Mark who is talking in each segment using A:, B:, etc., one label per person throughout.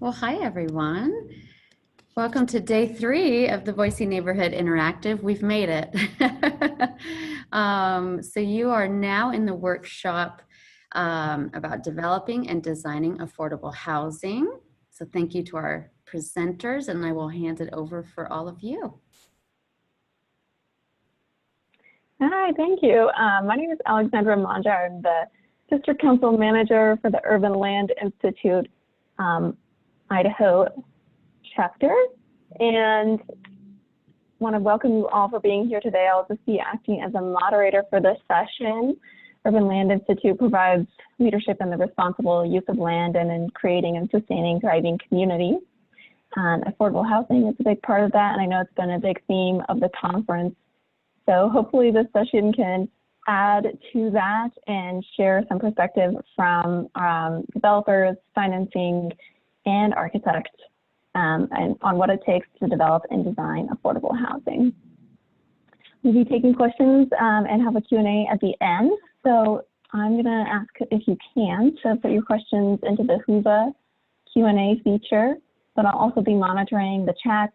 A: Well, hi, everyone. Welcome to day 3 of the Boise Neighborhood Interactive. We've made it. So you are now in the workshop about developing and designing affordable housing. So thank you to our presenters, and I will hand it over for all of you.
B: Hi, thank you. My name is Alexandra Manja. I'm the District Council Manager for the Urban Land Institute Idaho chapter, and want to welcome you all for being here today. I'll just be acting as a moderator for this session. Urban Land Institute provides leadership in the responsible use of land and in creating and sustaining thriving communities. Affordable housing is a big part of that, and I know it's been a big theme of the conference. So hopefully this session can add to that and share some perspective from developers, financing, and architects and on what it takes to develop and design affordable housing. We'll be taking questions and have a Q&A at the end. So I'm going to ask if you can to put your questions into the Whova Q&A feature, but I'll also be monitoring the chat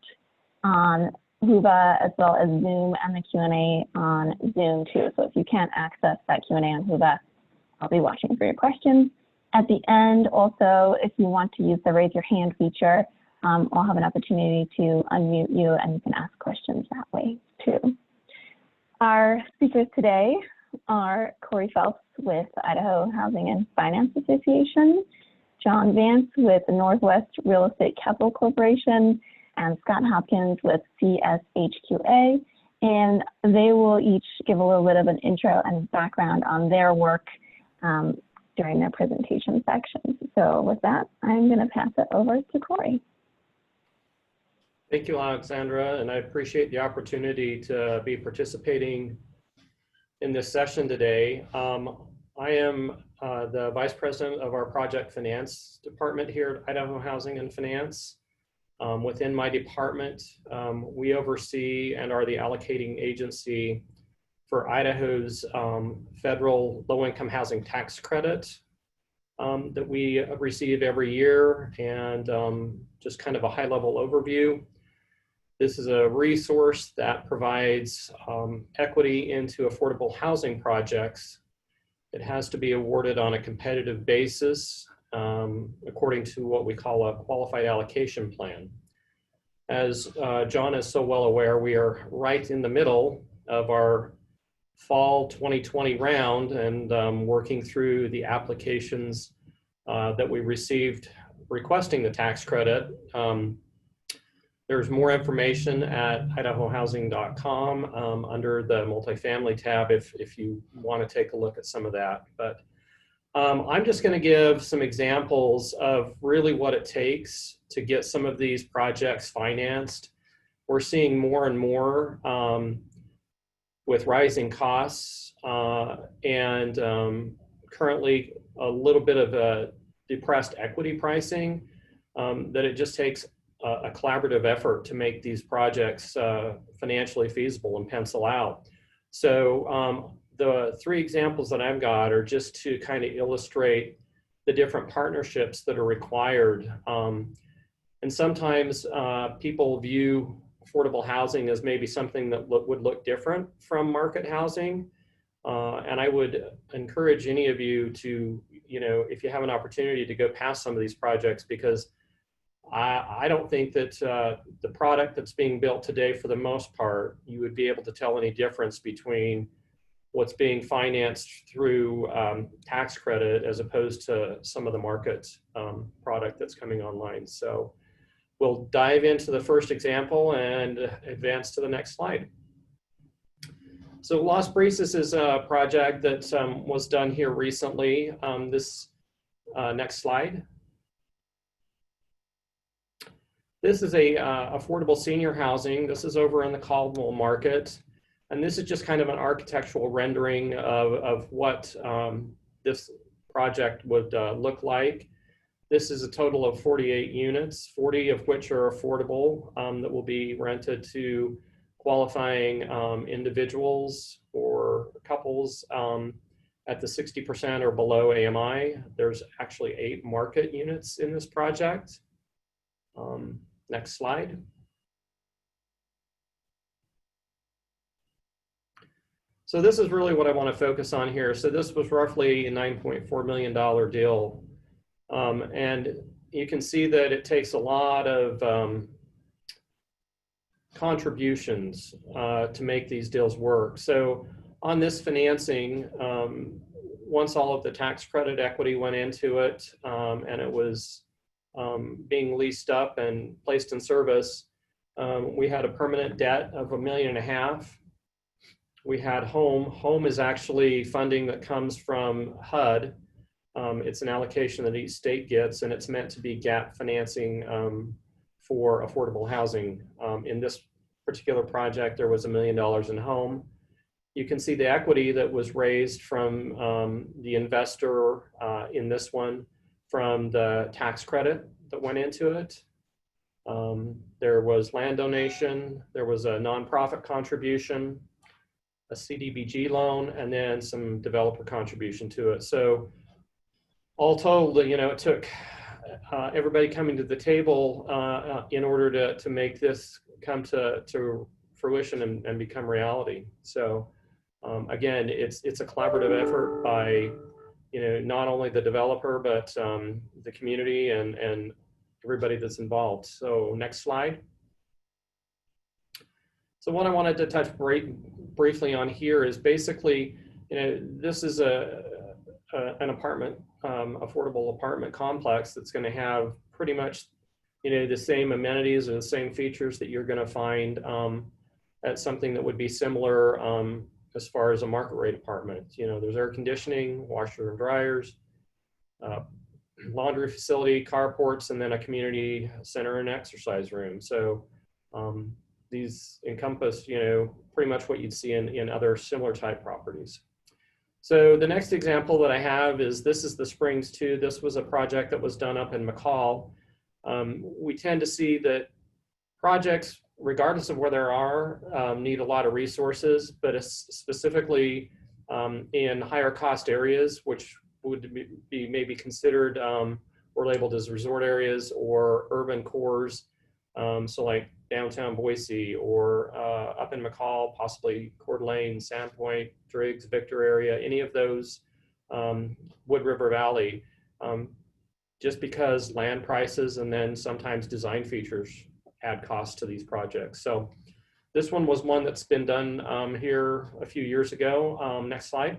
B: on Whova as well as Zoom and the Q&A on Zoom too. So if you can't access that Q&A on Whova, I'll be watching for your questions. At the end, also, if you want to use the raise your hand feature, I'll have an opportunity to unmute you and you can ask questions that way too. Our speakers today are Corey Phelps with the Idaho Housing and Finance Association, John Vance with the Northwest Real Estate Capital Corporation, and Scott Hopkins with CSHQA, and they will each give a little bit of an intro and background on their work during their presentation sections. So with that, I'm going to pass it over to Corey.
C: Thank you, Alexandra, and I appreciate the opportunity to be participating in this session today. I am the Vice President of our Project Finance Department here at Idaho Housing and Finance. Within my department, we oversee and are the allocating agency for Idaho's federal low-income housing tax credit that we receive every year. And just kind of a high-level overview. This is a resource that provides equity into affordable housing projects. It has to be awarded on a competitive basis according to what we call a qualified allocation plan. As John is so well aware, we are right in the middle of our fall 2020 round and working through the applications that we received requesting the tax credit. There's more information at idahohousing.com under the multifamily tab if you want to take a look at some of that. But I'm just going to give some examples of really what it takes to get some of these projects financed. We're seeing more and more with rising costs and currently a little bit of a depressed equity pricing, that it just takes a collaborative effort to make these projects financially feasible and pencil out. So the 3 examples that I've got are just to kind of illustrate the different partnerships that are required. And sometimes people view affordable housing as maybe something that would look different from market housing. And I would encourage any of you to, if you have an opportunity to go past some of these projects, because I don't think that the product that's being built today, for the most part, you would be able to tell any difference between what's being financed through tax credit as opposed to some of the market product that's coming online. So we'll dive into the first example and advance to the next slide. So Las Brisas is a project that was done here recently. This next slide. This is a affordable senior housing. This is over in the Caldwell market. And this is just kind of an architectural rendering of what this project would look like. This is a total of 48 units, 40 of which are affordable, that will be rented to qualifying individuals or couples at the 60% or below AMI. There's actually 8 market units in this project. Next slide. So this is really what I want to focus on here. So this was roughly a $9.4 million deal. And you can see that it takes a lot of contributions to make these deals work. So on this financing, once all of the tax credit equity went into it and it was being leased up and placed in service, we had a permanent debt of $1.5 million. We had home. Home is actually funding that comes from HUD. It's an allocation that each state gets, and it's meant to be gap financing for affordable housing. In this particular project, there was $1 million in home. You can see the equity that was raised from the investor in this one from the tax credit that went into it. There was land donation, there was a nonprofit contribution, a CDBG loan, and then some developer contribution to it. So all told, it took everybody coming to the table in order to make this come to fruition and become reality. So again, it's a collaborative effort by not only the developer but the community and everybody that's involved. So next slide. So what I wanted to touch briefly on here is basically, this is an apartment, affordable apartment complex that's going to have pretty much, the same amenities or the same features that you're going to find at something that would be similar as far as a market rate apartment. There's air conditioning, washer and dryers, laundry facility, carports, and then a community center and exercise room. So these encompass, pretty much what you'd see in other similar type properties. So the next example that I have is, this is the Springs 2. This was a project that was done up in McCall. We tend to see that projects, regardless of where they are, need a lot of resources, but specifically in higher cost areas, which would be maybe considered or labeled as resort areas or urban cores. So like downtown Boise or up in McCall, possibly Coeur d'Alene, Sandpoint, Driggs, Victor area, any of those, Wood River Valley, just because land prices and then sometimes design features add costs to these projects. So this one was one that's been done here a few years ago. Next slide.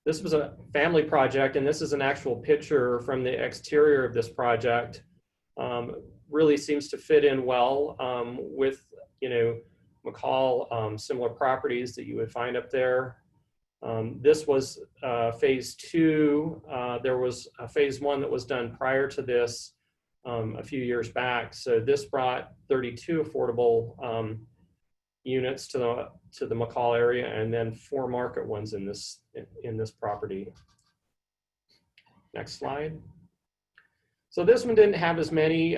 C: This was a family project, and this is an actual picture from the exterior of this project. Really seems to fit in well with, McCall, similar properties that you would find up there. This was phase 2. There was a phase 1 that was done prior to this a few years back. So this brought 32 affordable units to the McCall area, and then 4 market ones in this property. Next slide. So this one didn't have as many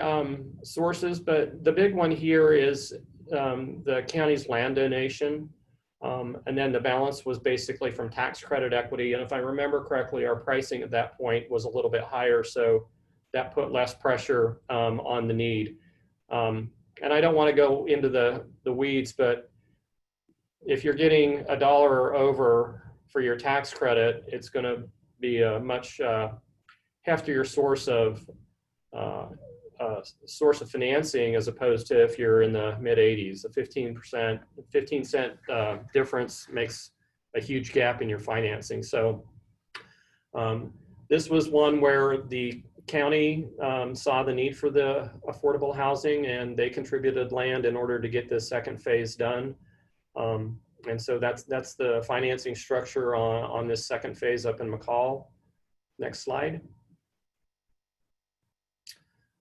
C: sources, but the big one here is the county's land donation. And then the balance was basically from tax credit equity. And if I remember correctly, our pricing at that point was a little bit higher, so that put less pressure on the need. And I don't want to go into the weeds, but if you're getting $1 or over for your tax credit, it's going to be a much heftier source of financing, as opposed to if you're in the mid 80s. A 15 cent difference makes a huge gap in your financing. So this was one where the county saw the need for the affordable housing, and they contributed land in order to get this second phase done. And so that's the financing structure on this second phase up in McCall. Next slide.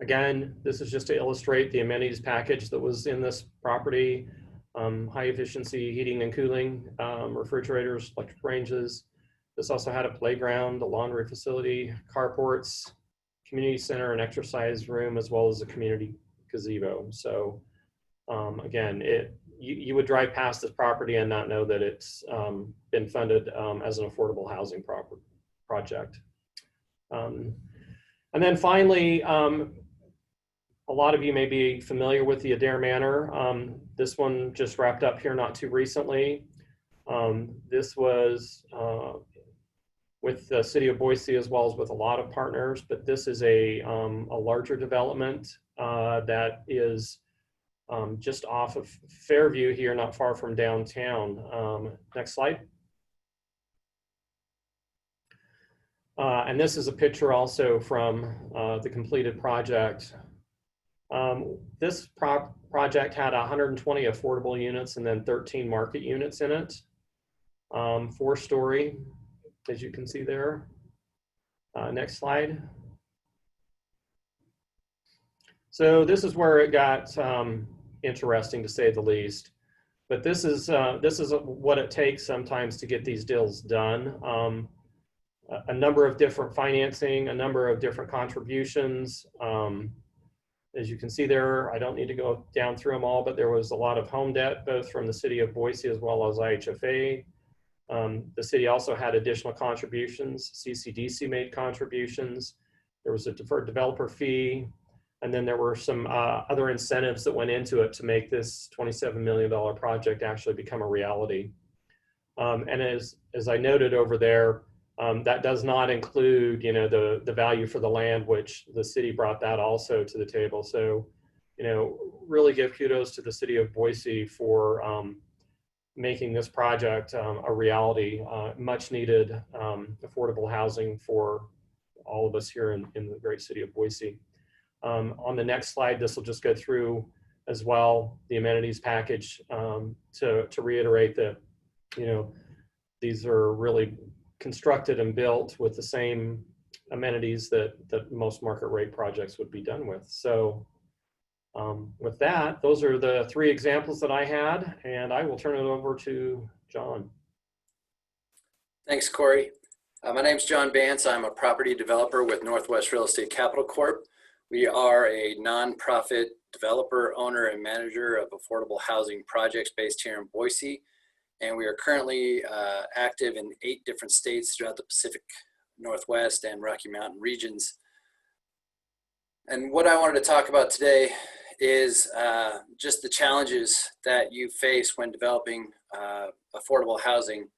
C: Again, this is just to illustrate the amenities package that was in this property. High efficiency heating and cooling, refrigerators, electric ranges. This also had a playground, a laundry facility, carports, community center, and exercise room, as well as a community gazebo. So again, you would drive past this property and not know that it's been funded as an affordable housing project. And then finally, a lot of you may be familiar with the Adair Manor. This one just wrapped up here not too recently. This was with the city of Boise as well as with a lot of partners, but this is a larger development that is just off of Fairview here, not far from downtown. Next slide. And this is a picture also from the completed project. This project had 120 affordable units and then 13 market units in it. 4-story, as you can see there. Next slide. So this is where it got interesting, to say the least. But this is what it takes sometimes to get these deals done. A number of different financing, a number of different contributions. As you can see there, I don't need to go down through them all, but there was a lot of home debt, both from the city of Boise as well as IHFA. The city also had additional contributions. CCDC made contributions. There was a deferred developer fee. And then there were some other incentives that went into it to make this $27 million project actually become a reality. And as I noted over there, that does not include, the value for the land, which the city brought that also to the table. So, really give kudos to the city of Boise for making this project a reality, much needed affordable housing for all of us here in the great city of Boise. On the next slide, this will just go through as well the amenities package to reiterate that, these are really constructed and built with the same amenities that most market rate projects would be done with. So with that, those are the 3 examples that I had, and I will turn it over to John.
D: Thanks, Corey. My name's John Bance. I'm a property developer with Northwest Real Estate Capital Corp. We are a nonprofit developer, owner, and manager of affordable housing projects based here in Boise. And we are currently active in 8 different states throughout the Pacific Northwest and Rocky Mountain regions. And what I wanted to talk about today is just the challenges that you face when developing affordable housing,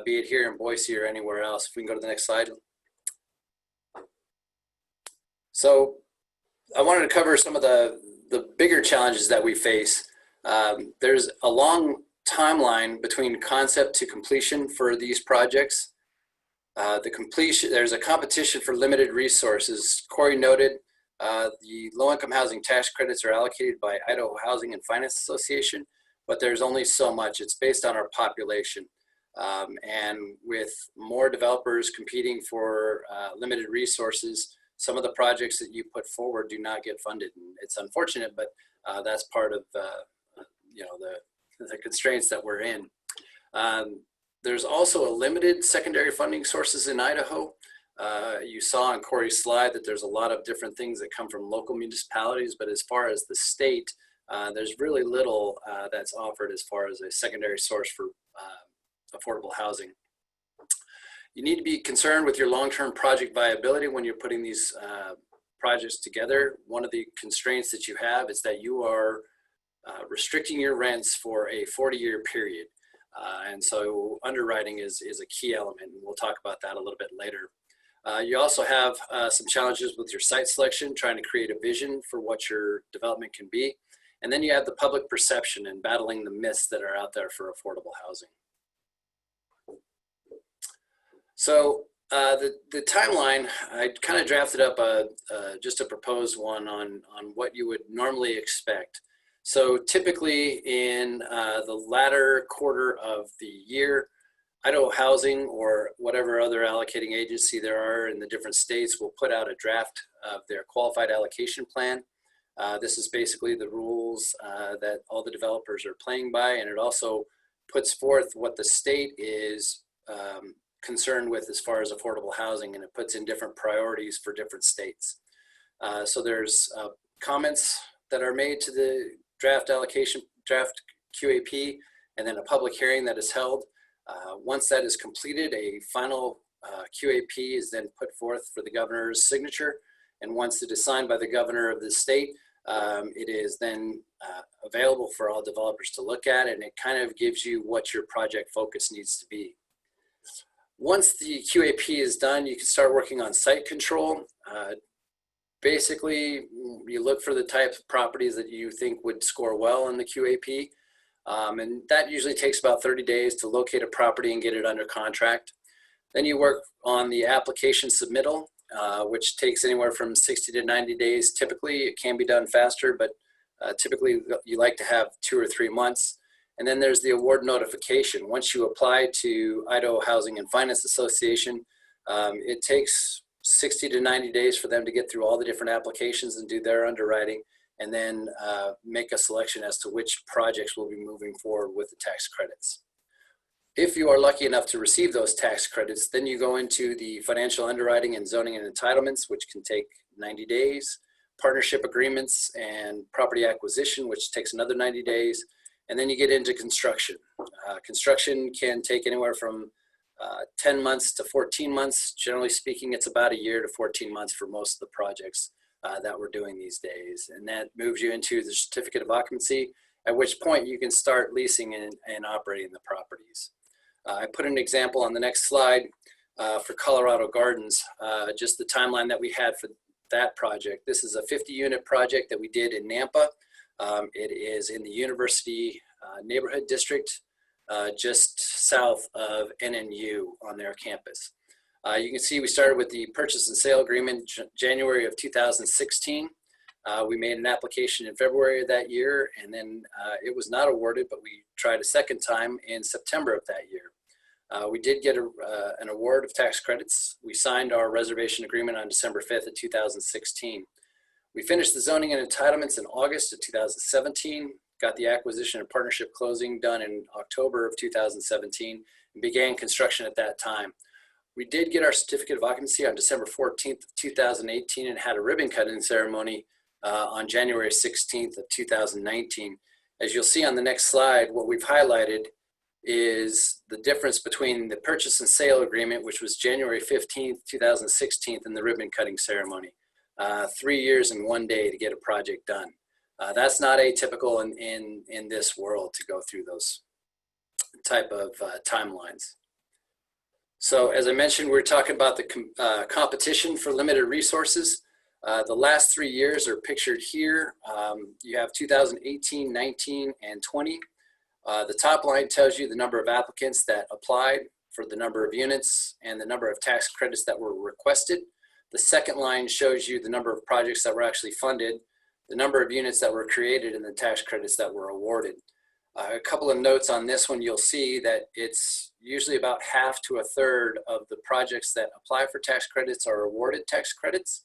D: be it here in Boise or anywhere else. If we can go to the next slide. So I wanted to cover some of the bigger challenges that we face. There's a long timeline between concept to completion for these projects. There's a competition for limited resources. Corey noted the low-income housing tax credits are allocated by Idaho Housing and Finance Association, but there's only so much. It's based on our population. And with more developers competing for limited resources, some of the projects that you put forward do not get funded. And it's unfortunate, but that's part of the constraints that we're in. There's also a limited secondary funding sources in Idaho. You saw on Corey's slide that there's a lot of different things that come from local municipalities, but as far as the state, there's really little that's offered as far as a secondary source for affordable housing. You need to be concerned with your long-term project viability when you're putting these projects together. One of the constraints that you have is that you are restricting your rents for a 40-year period. And so underwriting is a key element, and we'll talk about that a little bit later. You also have some challenges with your site selection, trying to create a vision for what your development can be. And then you have the public perception and battling the myths that are out there for affordable housing. So the timeline, I kind of drafted up just a proposed one on what you would normally expect. So typically in the latter quarter of the year, Idaho Housing or whatever other allocating agency there are in the different states will put out a draft of their qualified allocation plan. This is basically the rules that all the developers are playing by, and it also puts forth what the state is concerned with as far as affordable housing, and it puts in different priorities for different states. So there's comments that are made to the draft QAP, and then a public hearing that is held. Once that is completed, a final QAP is then put forth for the governor's signature, And once it is signed by the governor of the state, it is then available for all developers to look at, and it kind of gives you what your project focus needs to be. Once the QAP is done, you can start working on site control. Basically, you look for the types of properties that you think would score well in the QAP. And that usually takes about 30 days to locate a property and get it under contract. Then you work on the application submittal, which takes anywhere from 60 to 90 days. Typically, it can be done faster, but typically you like to have 2 or 3 months. And then there's the award notification. Once you apply to Idaho Housing and Finance Association, it takes 60 to 90 days for them to get through all the different applications and do their underwriting, and then make a selection as to which projects will be moving forward with the tax credits. If you are lucky enough to receive those tax credits, then you go into the financial underwriting and zoning and entitlements, which can take 90 days, partnership agreements and property acquisition, which takes another 90 days, and then you get into construction. Construction can take anywhere from 10 months to 14 months. Generally speaking, it's about a year to 14 months for most of the projects that we're doing these days. And that moves you into the certificate of occupancy, at which point you can start leasing and operating the properties. I put an example on the next slide for Colorado Gardens, just the timeline that we had for that project. This is a 50-unit project that we did in Nampa. It is in the University Neighborhood District, just south of NNU on their campus. You can see we started with the purchase and sale agreement January of 2016. We made an application in February of that year, and then it was not awarded, but we tried a second time in September of that year. We did get an award of tax credits. We signed our reservation agreement on December 5th of 2016. We finished the zoning and entitlements in August of 2017, got the acquisition and partnership closing done in October of 2017, and began construction at that time. We did get our certificate of occupancy on December 14th of 2018 and had a ribbon cutting ceremony on January 16th of 2019. As you'll see on the next slide, what we've highlighted is the difference between the purchase and sale agreement, which was January 15th, 2016, and the ribbon cutting ceremony. 3 years and 1 day to get a project done. That's not atypical in this world to go through those type of timelines. So as I mentioned, we're talking about the competition for limited resources. The last 3 years are pictured here. You have 2018, 19, and 20. The top line tells you the number of applicants that applied for the number of units and the number of tax credits that were requested. The second line shows you the number of projects that were actually funded, the number of units that were created, and the tax credits that were awarded. A couple of notes on this one, you'll see that it's usually about half to a third of the projects that apply for tax credits are awarded tax credits.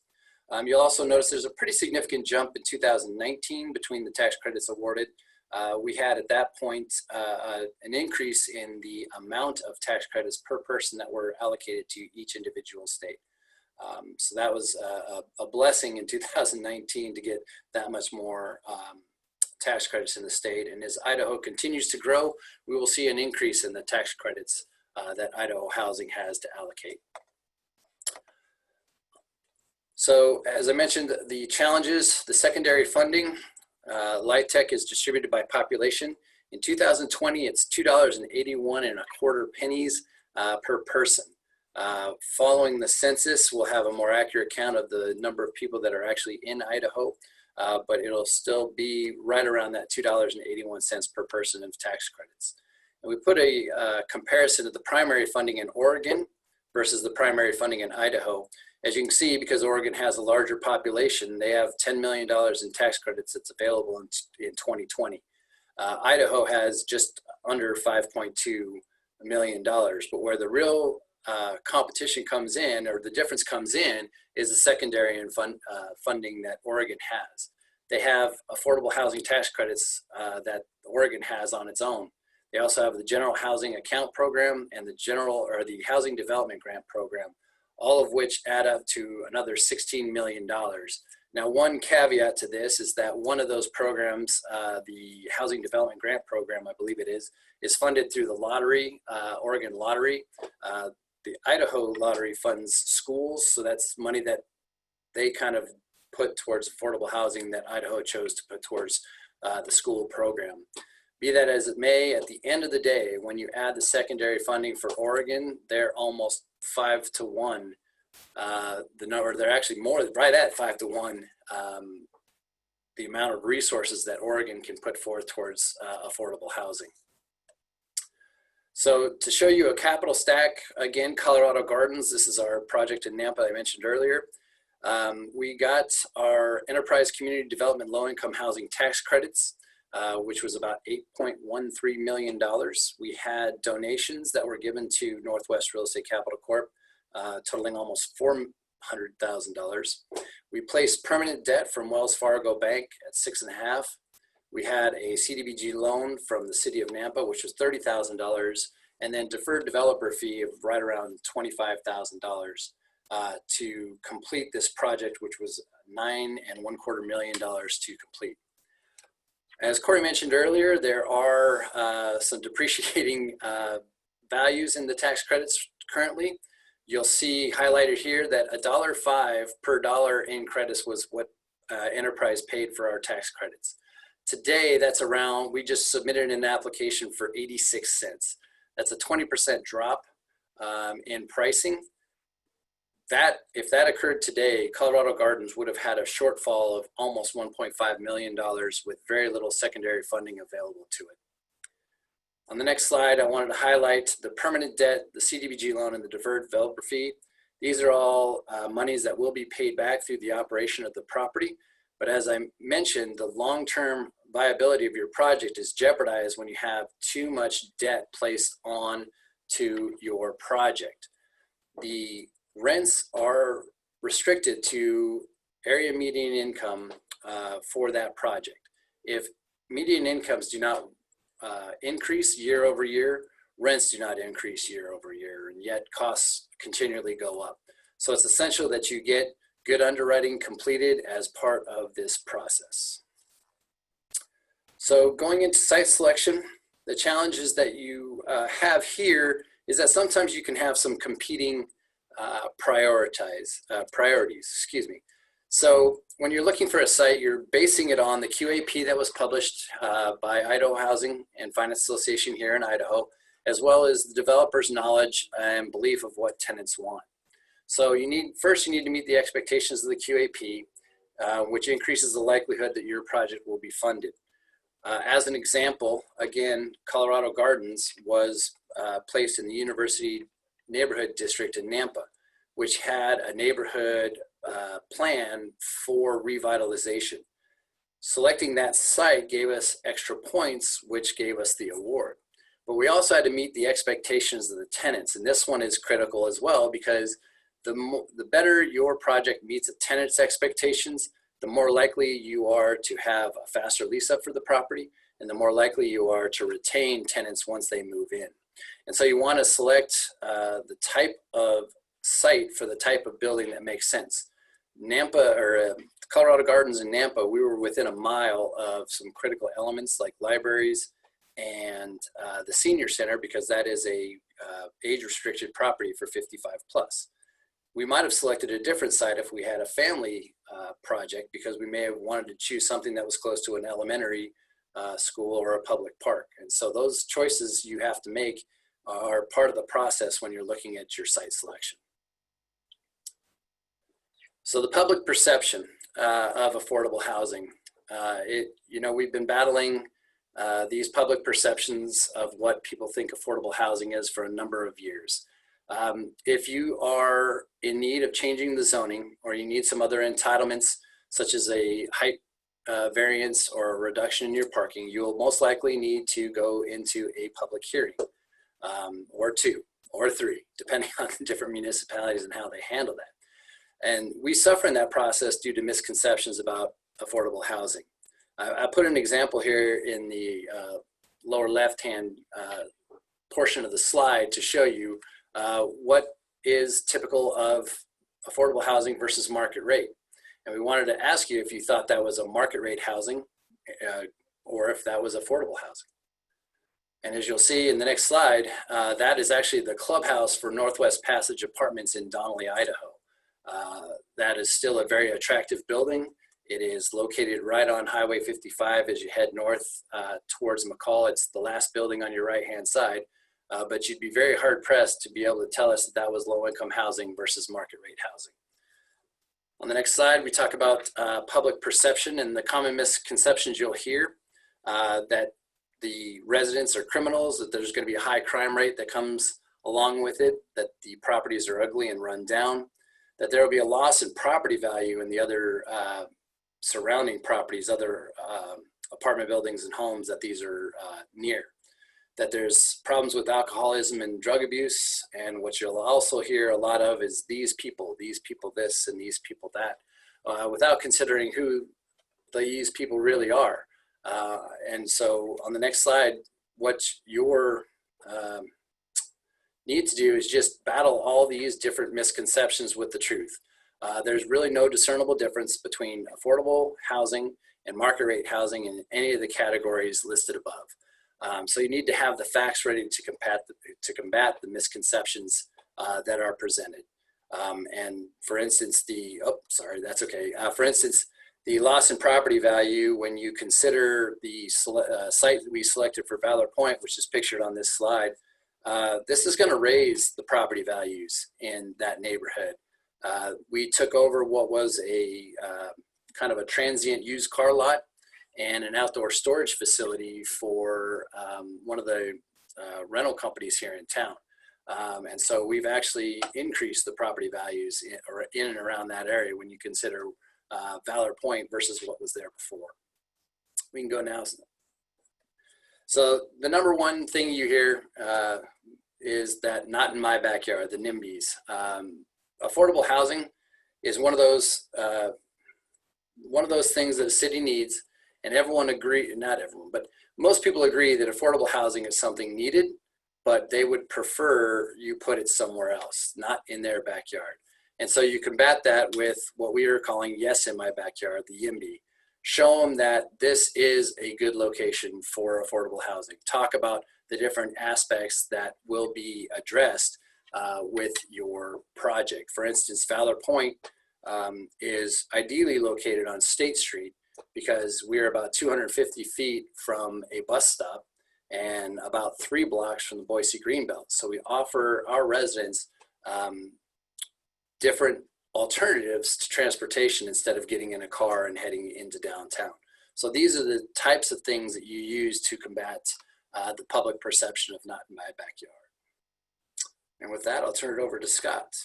D: You'll also notice there's a pretty significant jump in 2019 between the tax credits awarded. We had at that point an increase in the amount of tax credits per person that were allocated to each individual state. So that was a blessing in 2019 to get that much more tax credits in the state. And as Idaho continues to grow, we will see an increase in the tax credits that Idaho Housing has to allocate. So as I mentioned, the challenges, the secondary funding, Light Tech is distributed by population. In 2020, it's $2.8125 per person. Following the census, we'll have a more accurate count of the number of people that are actually in Idaho, but it'll still be right around that $2.81 per person of tax credits. And we put a comparison of the primary funding in Oregon versus the primary funding in Idaho. As you can see, because Oregon has a larger population, they have $10 million in tax credits that's available in 2020. Idaho has just under $5.2 million, but where the real competition comes in, or the difference comes in, is the secondary and funding that Oregon has. They have affordable housing tax credits that Oregon has on its own. They also have the General Housing Account Program and the Housing Development Grant Program, all of which add up to another $16 million. Now, one caveat to this is that one of those programs, the Housing Development Grant Program, I believe it is funded through the lottery, Oregon lottery. The Idaho lottery funds schools, so that's money that they kind of put towards affordable housing that Idaho chose to put towards the school program. Be that as it may, at the end of the day, when you add the secondary funding for Oregon, they're almost 5 to 1. The number, they're actually more, right at 5 to 1, the amount of resources that Oregon can put forth towards affordable housing. So to show you a capital stack, again, Colorado Gardens, this is our project in Nampa I mentioned earlier. We got our Enterprise Community Development Low-Income Housing Tax Credits, which was about $8.13 million. We had donations that were given to Northwest Real Estate Capital Corp, totaling almost $400,000. We placed permanent debt from Wells Fargo Bank at 6.5. We had a CDBG loan from the city of Nampa, which was $30,000, and then deferred developer fee of right around $25,000 to complete this project, which was $9.25 million to complete. As Corey mentioned earlier, there are some depreciating values in the tax credits currently. You'll see highlighted here that $1.05 per dollar in credits was what Enterprise paid for our tax credits. Today, that's around, we just submitted an application for 86 cents. That's a 20% drop in pricing. If that occurred today, Colorado Gardens would have had a shortfall of almost $1.5 million with very little secondary funding available to it. On the next slide, I wanted to highlight the permanent debt, the CDBG loan, and the deferred developer fee. These are all monies that will be paid back through the operation of the property. But as I mentioned, the long-term viability of your project is jeopardized when you have too much debt placed on to your project. The rents are restricted to area median income for that project. If median incomes do not increase year over year, rents do not increase year over year, and yet costs continually go up. So it's essential that you get good underwriting completed as part of this process. So going into site selection, the challenges that you have here is that sometimes you can have some competing priorities. So when you're looking for a site, you're basing it on the QAP that was published by Idaho Housing and Finance Association here in Idaho, as well as the developer's knowledge and belief of what tenants want. So first you need to meet the expectations of the QAP, which increases the likelihood that your project will be funded. As an example, again, Colorado Gardens was placed in the University Neighborhood District in Nampa, which had a neighborhood plan for revitalization. Selecting that site gave us extra points, which gave us the award. But we also had to meet the expectations of the tenants, and this one is critical as well, because the better your project meets a tenant's expectations, the more likely you are to have a faster lease up for the property, and the more likely you are to retain tenants once they move in. And so you want to select the type of site for the type of building that makes sense. Nampa, or Colorado Gardens in Nampa, we were within a mile of some critical elements like libraries and the senior center, because that is a age-restricted property for 55 plus. We might have selected a different site if we had a family project, because we may have wanted to choose something that was close to an elementary school or a public park. And so those choices you have to make are part of the process when you're looking at your site selection. So the public perception of affordable housing, we've been battling these public perceptions of what people think affordable housing is for a number of years. If you are in need of changing the zoning, or you need some other entitlements, such as a height variance or a reduction in your parking, you'll most likely need to go into a public hearing, or 2 or 3, depending on the different municipalities and how they handle that. And we suffer in that process due to misconceptions about affordable housing. I put an example here in the lower left-hand portion of the slide to show you what is typical of affordable housing versus market rate. And we wanted to ask you if you thought that was a market rate housing or if that was affordable housing. And as you'll see in the next slide, that is actually the clubhouse for Northwest Passage Apartments in Donnelly, Idaho. That is still a very attractive building. It is located right on Highway 55 as you head north towards McCall. It's the last building on your right-hand side, but you'd be very hard-pressed to be able to tell us that that was low-income housing versus market rate housing. On the next slide, we talk about public perception and the common misconceptions you'll hear, that the residents are criminals, that there's going to be a high crime rate that comes along with it, that the properties are ugly and run down, that there will be a loss in property value in the other surrounding properties, other apartment buildings and homes that these are near, that there's problems with alcoholism and drug abuse. And what you'll also hear a lot of is these people this, and these people that, without considering who these people really are. And so on the next slide, what your need to do is just battle all these different misconceptions with the truth. There's really no discernible difference between affordable housing and market rate housing in any of the categories listed above. So you need to have the facts ready to combat the misconceptions that are presented. And for instance, for instance, the loss in property value, when you consider the site that we selected for Valor Point, which is pictured on this slide, this is going to raise the property values in that neighborhood. We took over what was a kind of a transient used car lot and an outdoor storage facility for one of the rental companies here in town. And so we've actually increased the property values in and around that area when you consider Valor Point versus what was there before. We can go now. So the number one thing you hear is that not in my backyard, the NIMBYs. Affordable housing is one of those things that a city needs, and not everyone, but most people agree that affordable housing is something needed, but they would prefer you put it somewhere else, not in their backyard. And so you combat that with what we are calling Yes in My Backyard, the YIMBY. Show them that this is a good location for affordable housing. Talk about the different aspects that will be addressed with your project. For instance, Valor Point is ideally located on State Street because we're about 250 feet from a bus stop and about 3 blocks from the Boise Greenbelt. So we offer our residents different alternatives to transportation instead of getting in a car and heading into downtown. So these are the types of things that you use to combat the public perception of not in my backyard. And with that, I'll turn it over to Scott.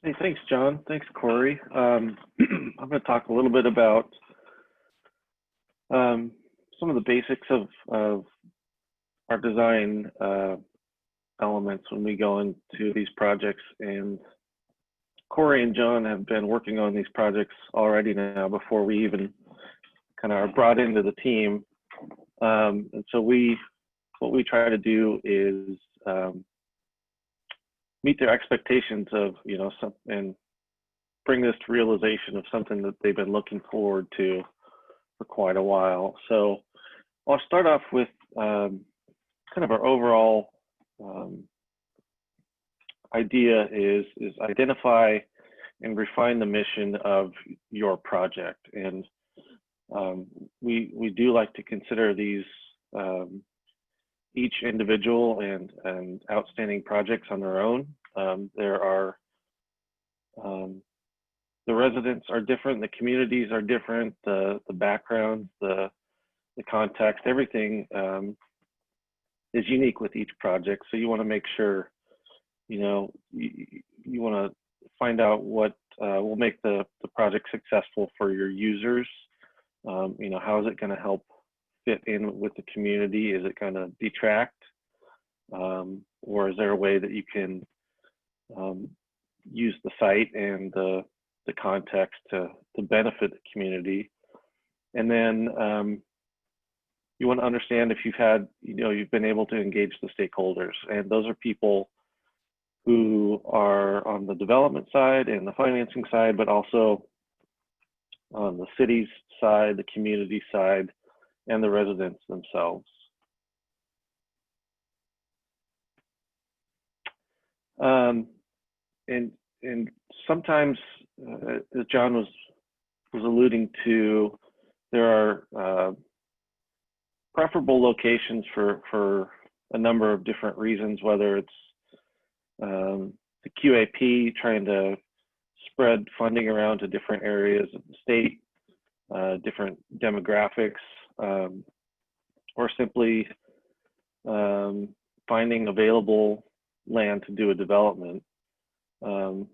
E: Hey, thanks, John. Thanks, Corey. I'm going to talk a little bit about some of the basics of our design elements when we go into these projects. And Corey and John have been working on these projects already now before we even kind of are brought into the team. And so what we try to do is meet their expectations of, and bring this to realization of something that they've been looking forward to for quite a while. So I'll start off with kind of our overall idea is identify and refine the mission of your project. And we do like to consider these each individual and outstanding projects on their own. There are the residents are different, the communities are different, the backgrounds, the context, everything is unique with each project. So you want to make sure, you want to find out what will make the project successful for your users. How is it going to help fit in with the community? Is it going to detract? Or is there a way that you can use the site and the context to benefit the community? And then you want to understand if you've been able to engage the stakeholders, and those are people who are on the development side and the financing side, but also on the city's side, the community side, and the residents themselves. And sometimes, as John was alluding to, there are preferable locations for a number of different reasons, whether it's the QAP trying to spread funding around to different areas of the state, different demographics, or simply finding available land to do a development. And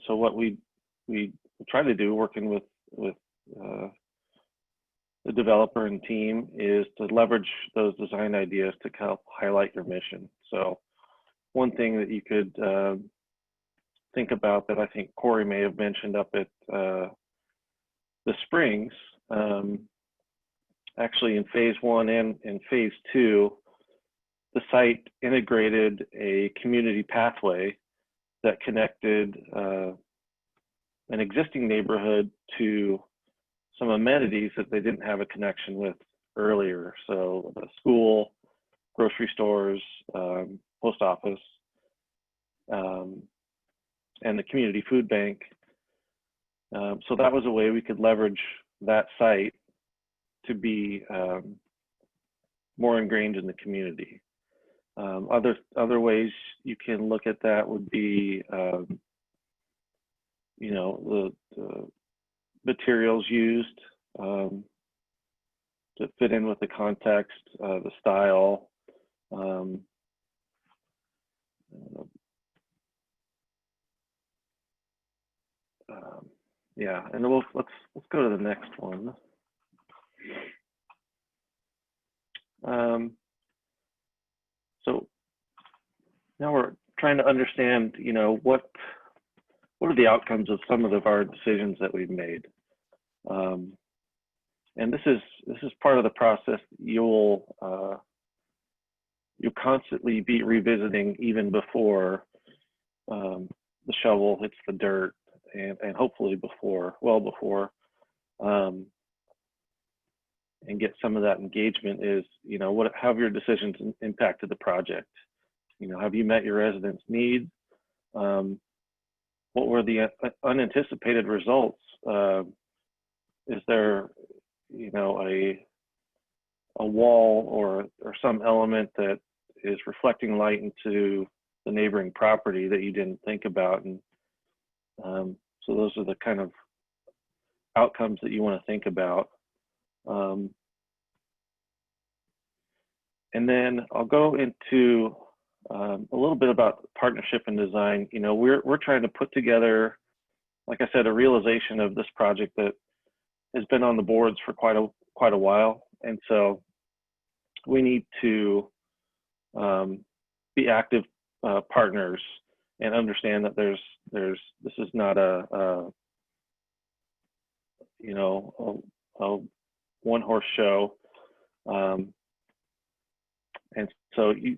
E: so what we try to do, working with the developer and team, is to leverage those design ideas to help highlight your mission. So one thing that you could think about that I think Corey may have mentioned up at the Springs, actually in phase 1 and in phase 2, the site integrated a community pathway that connected an existing neighborhood to some amenities that they didn't have a connection with earlier. So a school, grocery stores, post office, and the community food bank. So that was a way we could leverage that site to be more ingrained in the community. Other ways you can look at that would be, you know, the materials used to fit in with the context, the style. Yeah, and let's go to the next one. So now we're trying to understand, you know, what are the outcomes of some of our decisions that we've made. And this is part of the process you'll constantly be revisiting even before the shovel hits the dirt, and hopefully well before, and get some of that engagement is, you know, how have your decisions impacted the project? You know, have you met your residents' needs? What were the unanticipated results? Is there, you know, a wall or some element that is reflecting light into the neighboring property that you didn't think about? And so those are the kind of outcomes that you want to think about. And then I'll go into a little bit about partnership and design. You know, we're trying to put together, like I said, a realization of this project that has been on the boards for quite a while, and so we need to be active partners and understand that this is not a you know, a one-horse show. And so you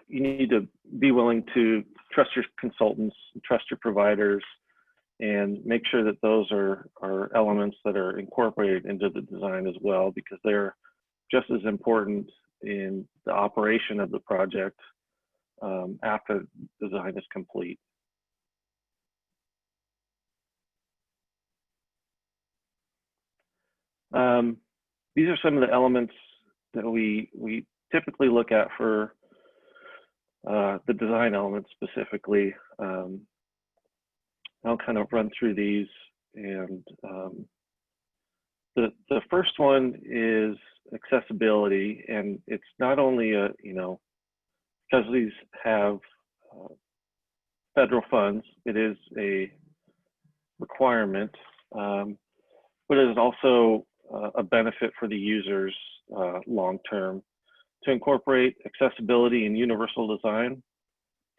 E: need to be willing to trust your consultants, trust your providers, and make sure that those are elements that are incorporated into the design as well, because they're just as important in the operation of the project after the design is complete. These are some of the elements that we typically look at for the design elements specifically. I'll kind of run through these, and the first one is accessibility, and it's not only because these have federal funds, it is a requirement, but it is also a benefit for the users long term to incorporate accessibility and universal design.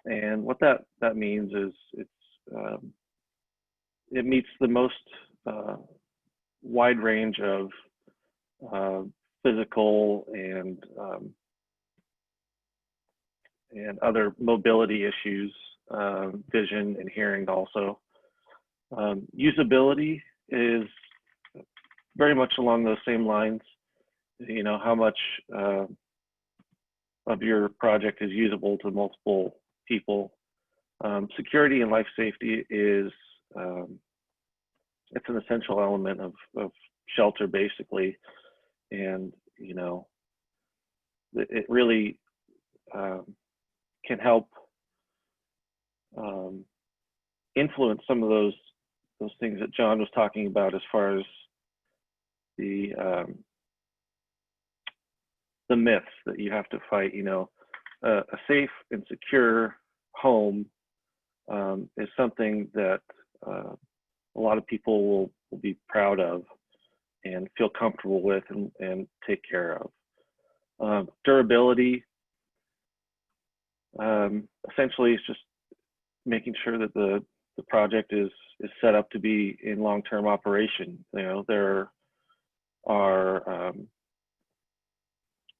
E: And what that means is it meets the most wide range of physical and other mobility issues, vision and hearing also. Usability is very much along those same lines. You know, how much of your project is usable to multiple people. Security and life safety is it's an essential element of shelter, basically, and you know, it really can help influence some of those things that John was talking about, as far as the myths that you have to fight. You know, a safe and secure home is something that a lot of people will be proud of and feel comfortable with and take care of. Durability, essentially, is just making sure that the project is set up to be in long-term operation. You know, there are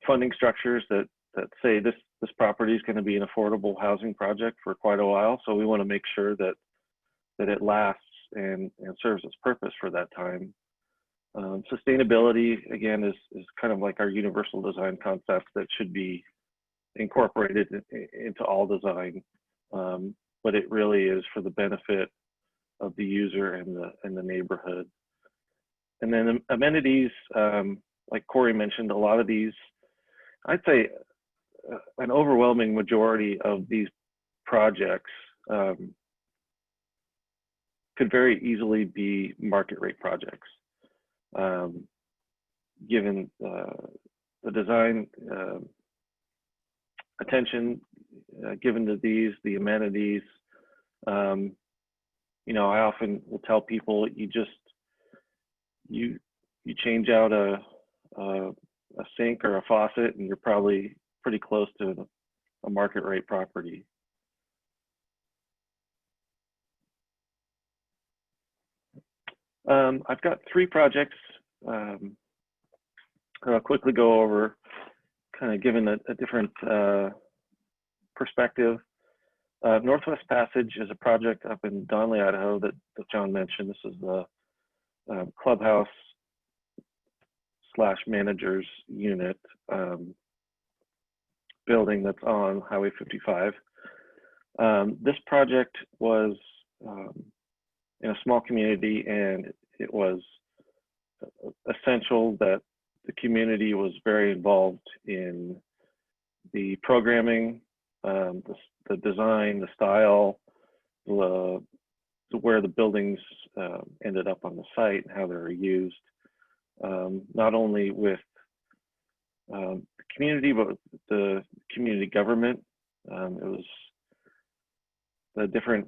E: funding structures that say this property is going to be an affordable housing project for quite a while, so we want to make sure that it lasts and serves its purpose for that time. Sustainability, again, is kind of like our universal design concept that should be incorporated into all design, but it really is for the benefit of the user and the neighborhood. And then amenities, like Corey mentioned, a lot of these, I'd say an overwhelming majority of these projects could very easily be market rate projects, given the design attention given to these, the amenities. You know, I often will tell people, you change out a sink or a faucet, and you're probably pretty close to a market rate property. I've got 3 projects I'll quickly go over, kind of given a different perspective. Northwest Passage is a project up in Donley, Idaho that John mentioned. This is the clubhouse / manager's unit building that's on Highway 55. This project was in a small community, and it was essential that the community was very involved in the programming, the design, the style, where the buildings ended up on the site, and how they were used, not only with the community, but with the community government. It was the different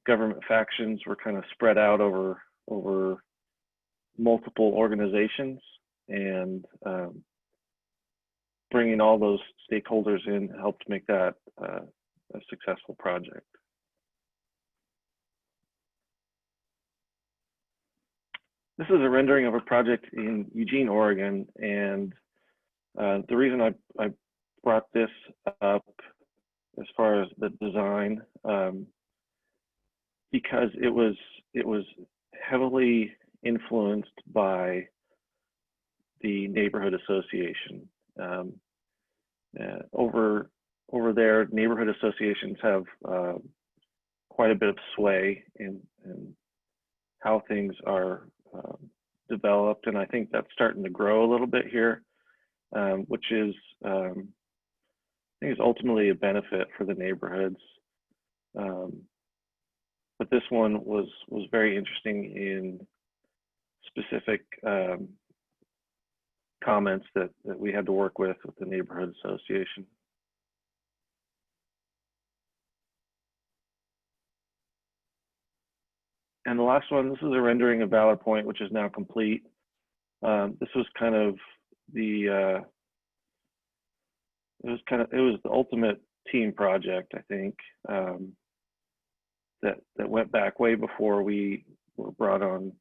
E: government factions were kind of spread out over multiple organizations, and bringing all those stakeholders in helped make that a successful project. This is a rendering of a project in Eugene, Oregon, and the reason I brought this up as far as the design, because it was heavily influenced by the neighborhood association. Over there, neighborhood associations have quite a bit of sway in how things are developed, and I think that's starting to grow a little bit here, which is I think is ultimately a benefit for the neighborhoods. But this one was very interesting in specific comments that we had to work with the neighborhood association. And the last one, this is a rendering of Valor Point, which is now complete. This was kind of the it was the ultimate team project, I think, that went back way before we were brought on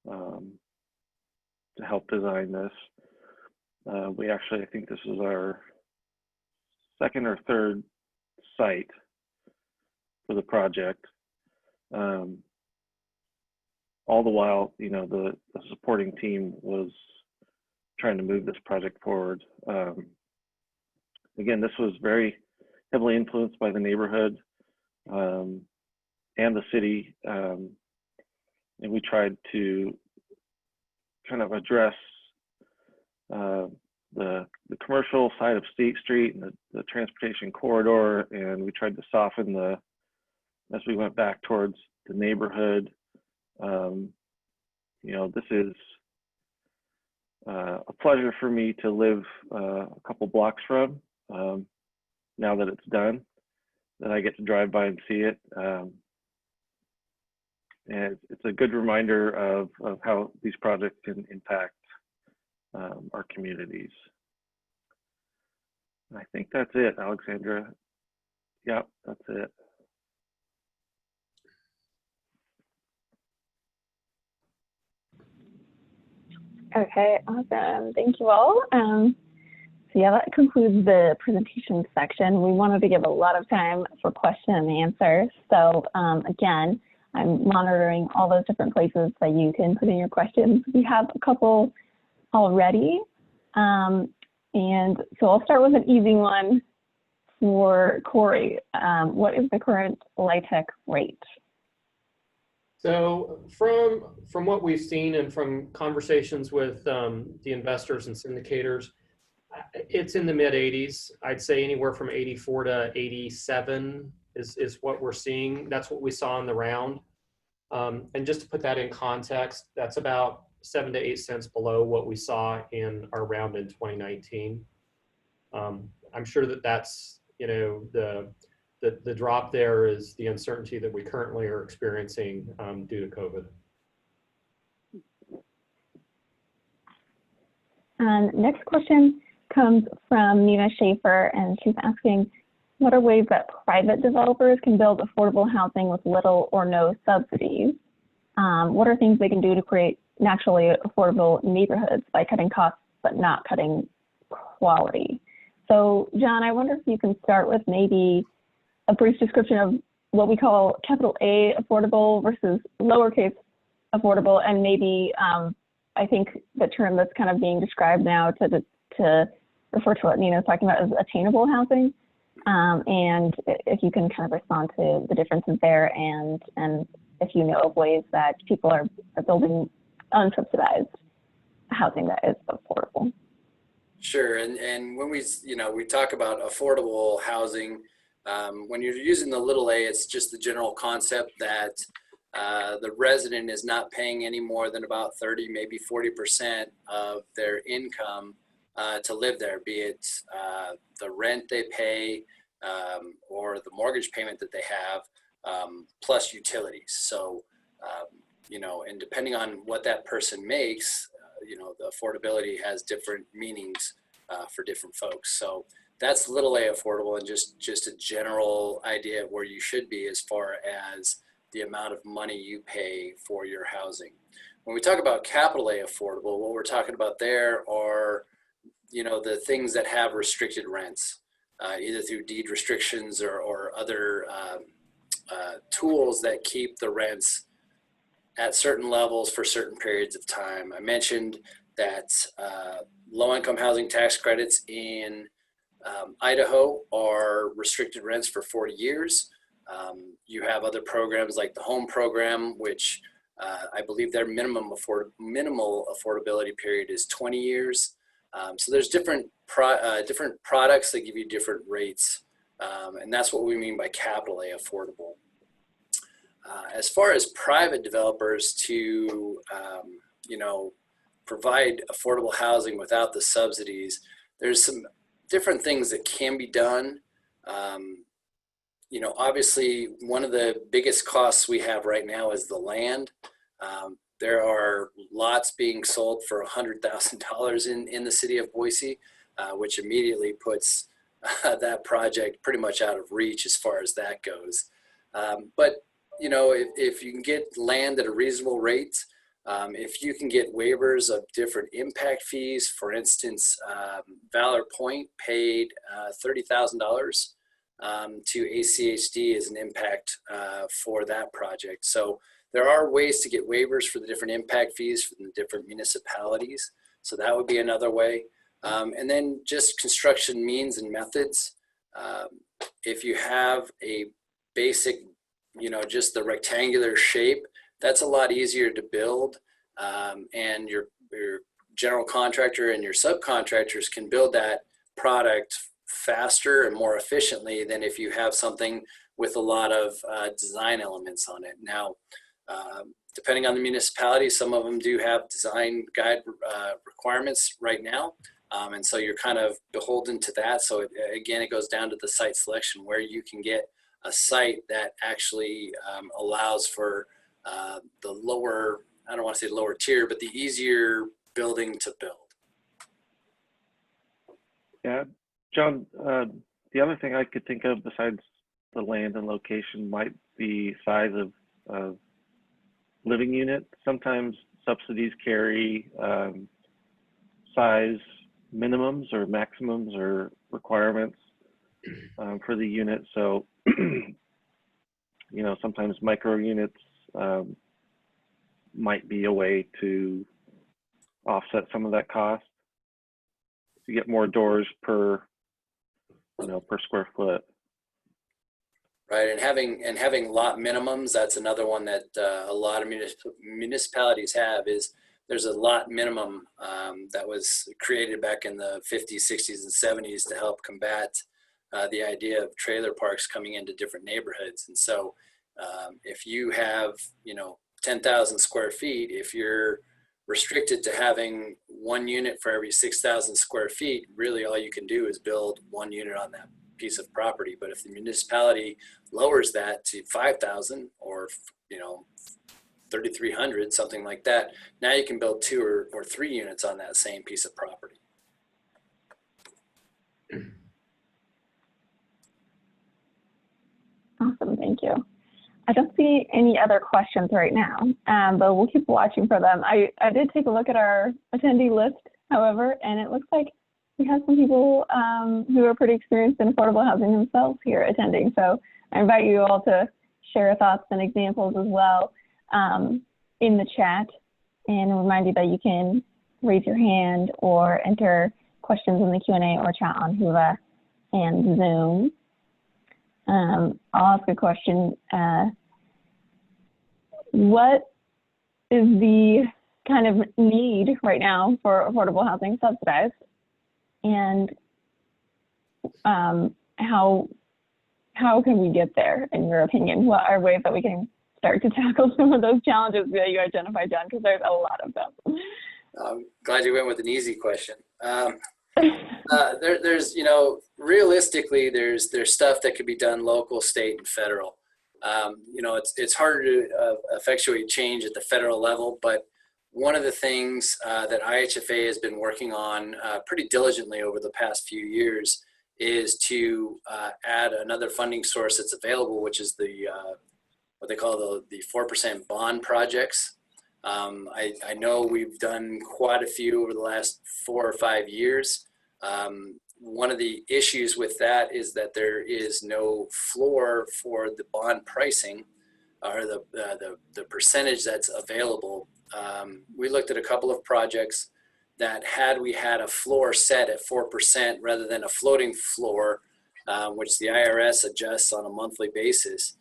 E: to help design this. We actually, I think this is our second or third site for the project. All the while, you know, the supporting team was trying to move this project forward. Again, this was very heavily influenced by the neighborhood. and the city, and we tried to kind of address the commercial side of State Street and the transportation corridor, and we tried to soften as we went back towards the neighborhood. You know, this is a pleasure for me to live a couple blocks from. Now that it's done, that I get to drive by and see it. And it's a good reminder of how these projects can impact our communities. And I think that's it, Alexandra. Yep, that's it.
B: Okay, awesome. Thank you all. So yeah, that concludes the presentation section. We wanted to give a lot of time for question and answer. So again, I'm monitoring all those different places that you can put in your questions. We have a couple already. And so I'll start with an easy one for Corey. What is the current LIHTC rate?
C: So from what we've seen and from conversations with the investors and syndicators, it's in the mid 80s. I'd say anywhere from 84 to 87 is what we're seeing. That's what we saw in the round. And just to put that in context, that's about 7 to 8 cents below what we saw in our round in 2019. I'm sure that's, you know, the drop there is the uncertainty that we currently are experiencing due to COVID.
B: Next question comes from Nina Schaefer, and she's asking, what are ways that private developers can build affordable housing with little or no subsidies? What are things they can do to create naturally affordable neighborhoods by cutting costs but not cutting quality? So John, I wonder if you can start with maybe a brief description of what we call capital A affordable versus lowercase affordable, and maybe I think the term that's kind of being described now to refer to what Nina's talking about is attainable housing. And if you can kind of respond to the differences there, and if you know of ways that people are building unsubsidized housing that is affordable.
D: Sure, and when we talk about affordable housing, when you're using the little a, it's just the general concept that the resident is not paying any more than about 30, maybe 40% of their income to live there, be it the rent they pay or the mortgage payment that they have, plus utilities. So, and depending on what that person makes, the affordability has different meanings for different folks. So that's little a affordable, and just a general idea of where you should be as far as the amount of money you pay for your housing. When we talk about capital A affordable, what we're talking about there are, the things that have restricted rents, either through deed restrictions or other tools that keep the rents at certain levels for certain periods of time. I mentioned that low-income housing tax credits in Idaho are restricted rents for 40 years. You have other programs like the home program, which I believe their minimal affordability period is 20 years. So there's different products that give you different rates, and that's what we mean by capital A affordable. As far as private developers to, provide affordable housing without the subsidies, there's some different things that can be done. Obviously, one of the biggest costs we have right now is the land. There are lots being sold for $100,000 in the city of Boise, which immediately puts that project pretty much out of reach as far as that goes. But if you can get land at a reasonable rate, if you can get waivers of different impact fees, for instance, Valor Point paid $30,000 to ACHD as an impact for that project. So there are ways to get waivers for the different impact fees from the different municipalities. So that would be another way. And then just construction means and methods. If you have a basic, just the rectangular shape, that's a lot easier to build. And your general contractor and your subcontractors can build that product faster and more efficiently than if you have something with a lot of design elements on it. Now, depending on the municipality, some of them do have design guide requirements right now. And so you're kind of beholden to that. So again, it goes down to the site selection, where you can get a site that actually allows for the lower, I don't want to say lower tier, but the easier building to build.
E: Yeah, John, the other thing I could think of besides the land and location might be size of living unit. Sometimes subsidies carry size minimums or maximums or requirements for the unit. So, sometimes micro units might be a way to offset some of that cost. You get more doors per square foot.
D: Right, and having lot minimums, that's another one that a lot of municipalities have. Is there's a lot minimum that was created back in the 50s, 60s, and 70s to help combat the idea of trailer parks coming into different neighborhoods. And so if you have 10,000 square feet, if you're restricted to having one unit for every 6,000 square feet, really all you can do is build one unit on that piece of property. But if the municipality lowers that to 5,000 or 3,300, something like that, now you can build 2 or 3 units on that same piece of property.
B: Awesome, thank you. I don't see any other questions right now, but we'll keep watching for them. I did take a look at our attendee list, however, and it looks like we have some people who are pretty experienced in affordable housing themselves here attending. So I invite you all to share thoughts and examples as well in the chat, and remind you that you can raise your hand or enter questions in the Q&A or chat on Whova and Zoom. I'll ask a question. What is the kind of need right now for affordable housing subsidized? And how can we get there, in your opinion? What are ways that we can start to tackle some of those challenges that you identified, John? Because there's a lot of them.
D: I'm glad you went with an easy question. There's realistically, there's stuff that could be done local, state, and federal. It's harder to effectuate change at the federal level, but one of the things that IHFA has been working on pretty diligently over the past few years is to add another funding source that's available, which is the what they call the 4% bond projects. I know we've done quite a few over the last 4 or 5 years. One of the issues with that is that there is no floor for the bond pricing, or the percentage that's available. We looked at a couple of projects that, had we had a floor set at 4% rather than a floating floor, which the IRS adjusts on a monthly basis,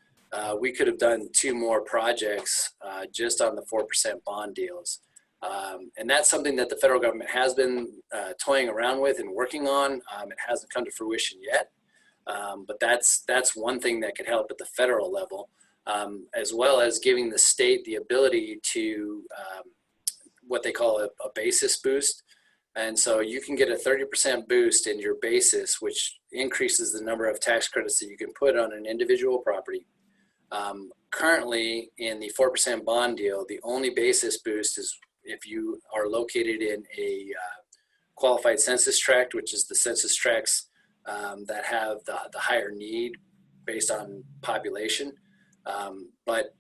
D: we could have done 2 more projects just on the 4% bond deals. And that's something that the federal government has been toying around with and working on. It hasn't come to fruition yet, but that's one thing that could help at the federal level, as well as giving the state the ability to what they call a basis boost. And so you can get a 30% boost in your basis, which increases the number of tax credits that you can put on an individual property. Currently, in the 4% bond deal, the only basis boost is if you are located in a qualified census tract, which is the census tracts that have the higher need based on population. But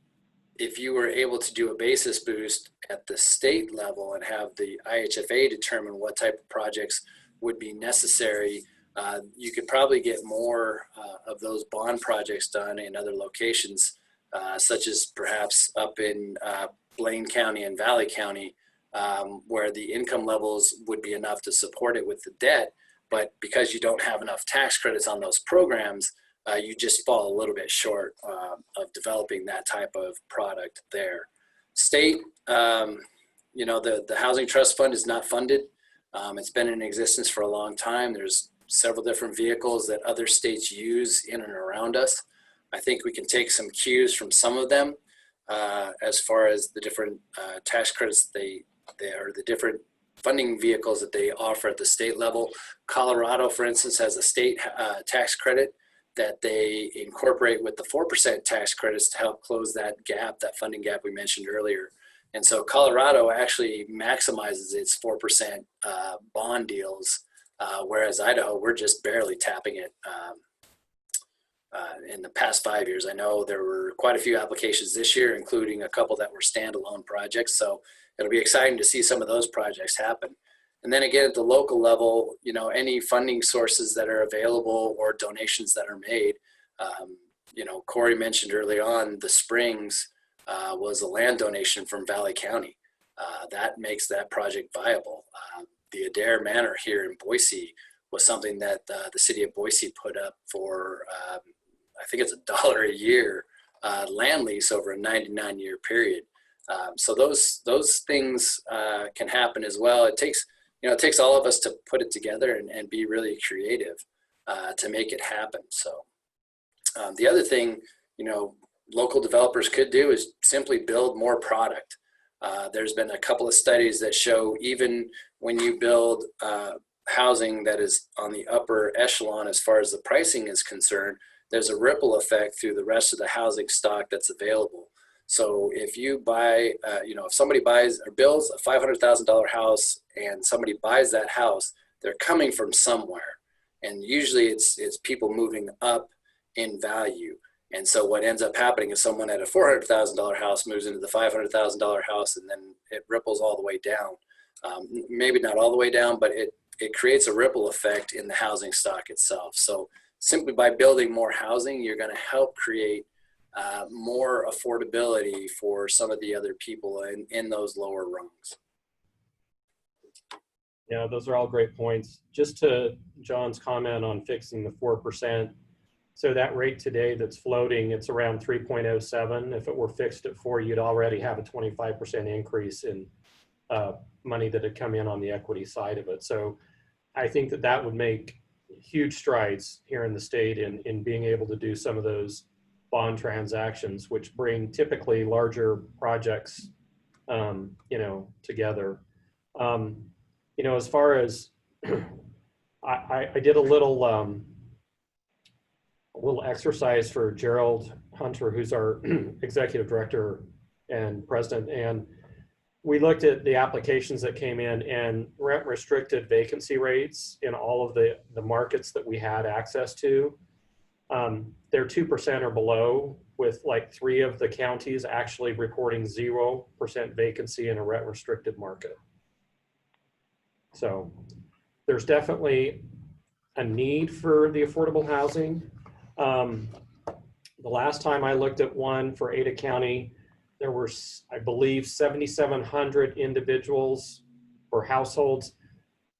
D: if you were able to do a basis boost at the state level and have the IHFA determine what type of projects would be necessary, you could probably get more of those bond projects done in other locations, such as perhaps up in Blaine County and Valley County, where the income levels would be enough to support it with the debt. But because you don't have enough tax credits on those programs, you just fall a little bit short of developing that type of product there. State, you know, the Housing Trust Fund is not funded. It's been in existence for a long time. There's several different vehicles that other states use in and around us. I think we can take some cues from some of them as far as the different tax credits they are, the different funding vehicles that they offer at the state level. Colorado, for instance, has a state tax credit that they incorporate with the 4% tax credits to help close that gap, that funding gap we mentioned earlier. And so Colorado actually maximizes its 4% bond deals, whereas Idaho, we're just barely tapping it in the past 5 years. I know there were quite a few applications this year, including a couple that were standalone projects. So it'll be exciting to see some of those projects happen. And then again, at the local level, you know, any funding sources that are available or donations that are made, you know, Corey mentioned early on, the Springs was a land donation from Valley County. That makes that project viable. The Adair Manor here in Boise was something that the city of Boise put up for, I think it's $1 a year land lease over a 99-year period. So those things can happen as well. It takes all of us to put it together and be really creative to make it happen. So the other thing, you know, local developers could do is simply build more product. There's been a couple of studies that show even when you build housing that is on the upper echelon as far as the pricing is concerned, there's a ripple effect through the rest of the housing stock that's available. So if you buy, you know, if somebody buys or builds a $500,000 house and somebody buys that house, they're coming from somewhere. And usually it's people moving up in value. And so what ends up happening is someone at a $400,000 house moves into the $500,000 house, and then it ripples all the way down. Maybe not all the way down, but it creates a ripple effect in the housing stock itself. So simply by building more housing, you're going to help create more affordability for some of the other people in those lower rungs.
C: Yeah, those are all great points. Just to John's comment on fixing the 4%. So that rate today that's floating, it's around 3.07. If it were fixed at 4, you'd already have a 25% increase in money that had come in on the equity side of it. So I think that would make huge strides here in the state in being able to do some of those bond transactions, which bring typically larger projects, you know, together. You know, as far as I did a little exercise for Gerald Hunter, who's our executive director and president, and we looked at the applications that came in and rent restricted vacancy rates in all of the markets that we had access to. They're 2% or below, with like 3 of the counties actually reporting 0% vacancy in a rent restricted market. So there's definitely a need for the affordable housing. The last time I looked at one for Ada County, there were, I believe, 7,700 individuals or households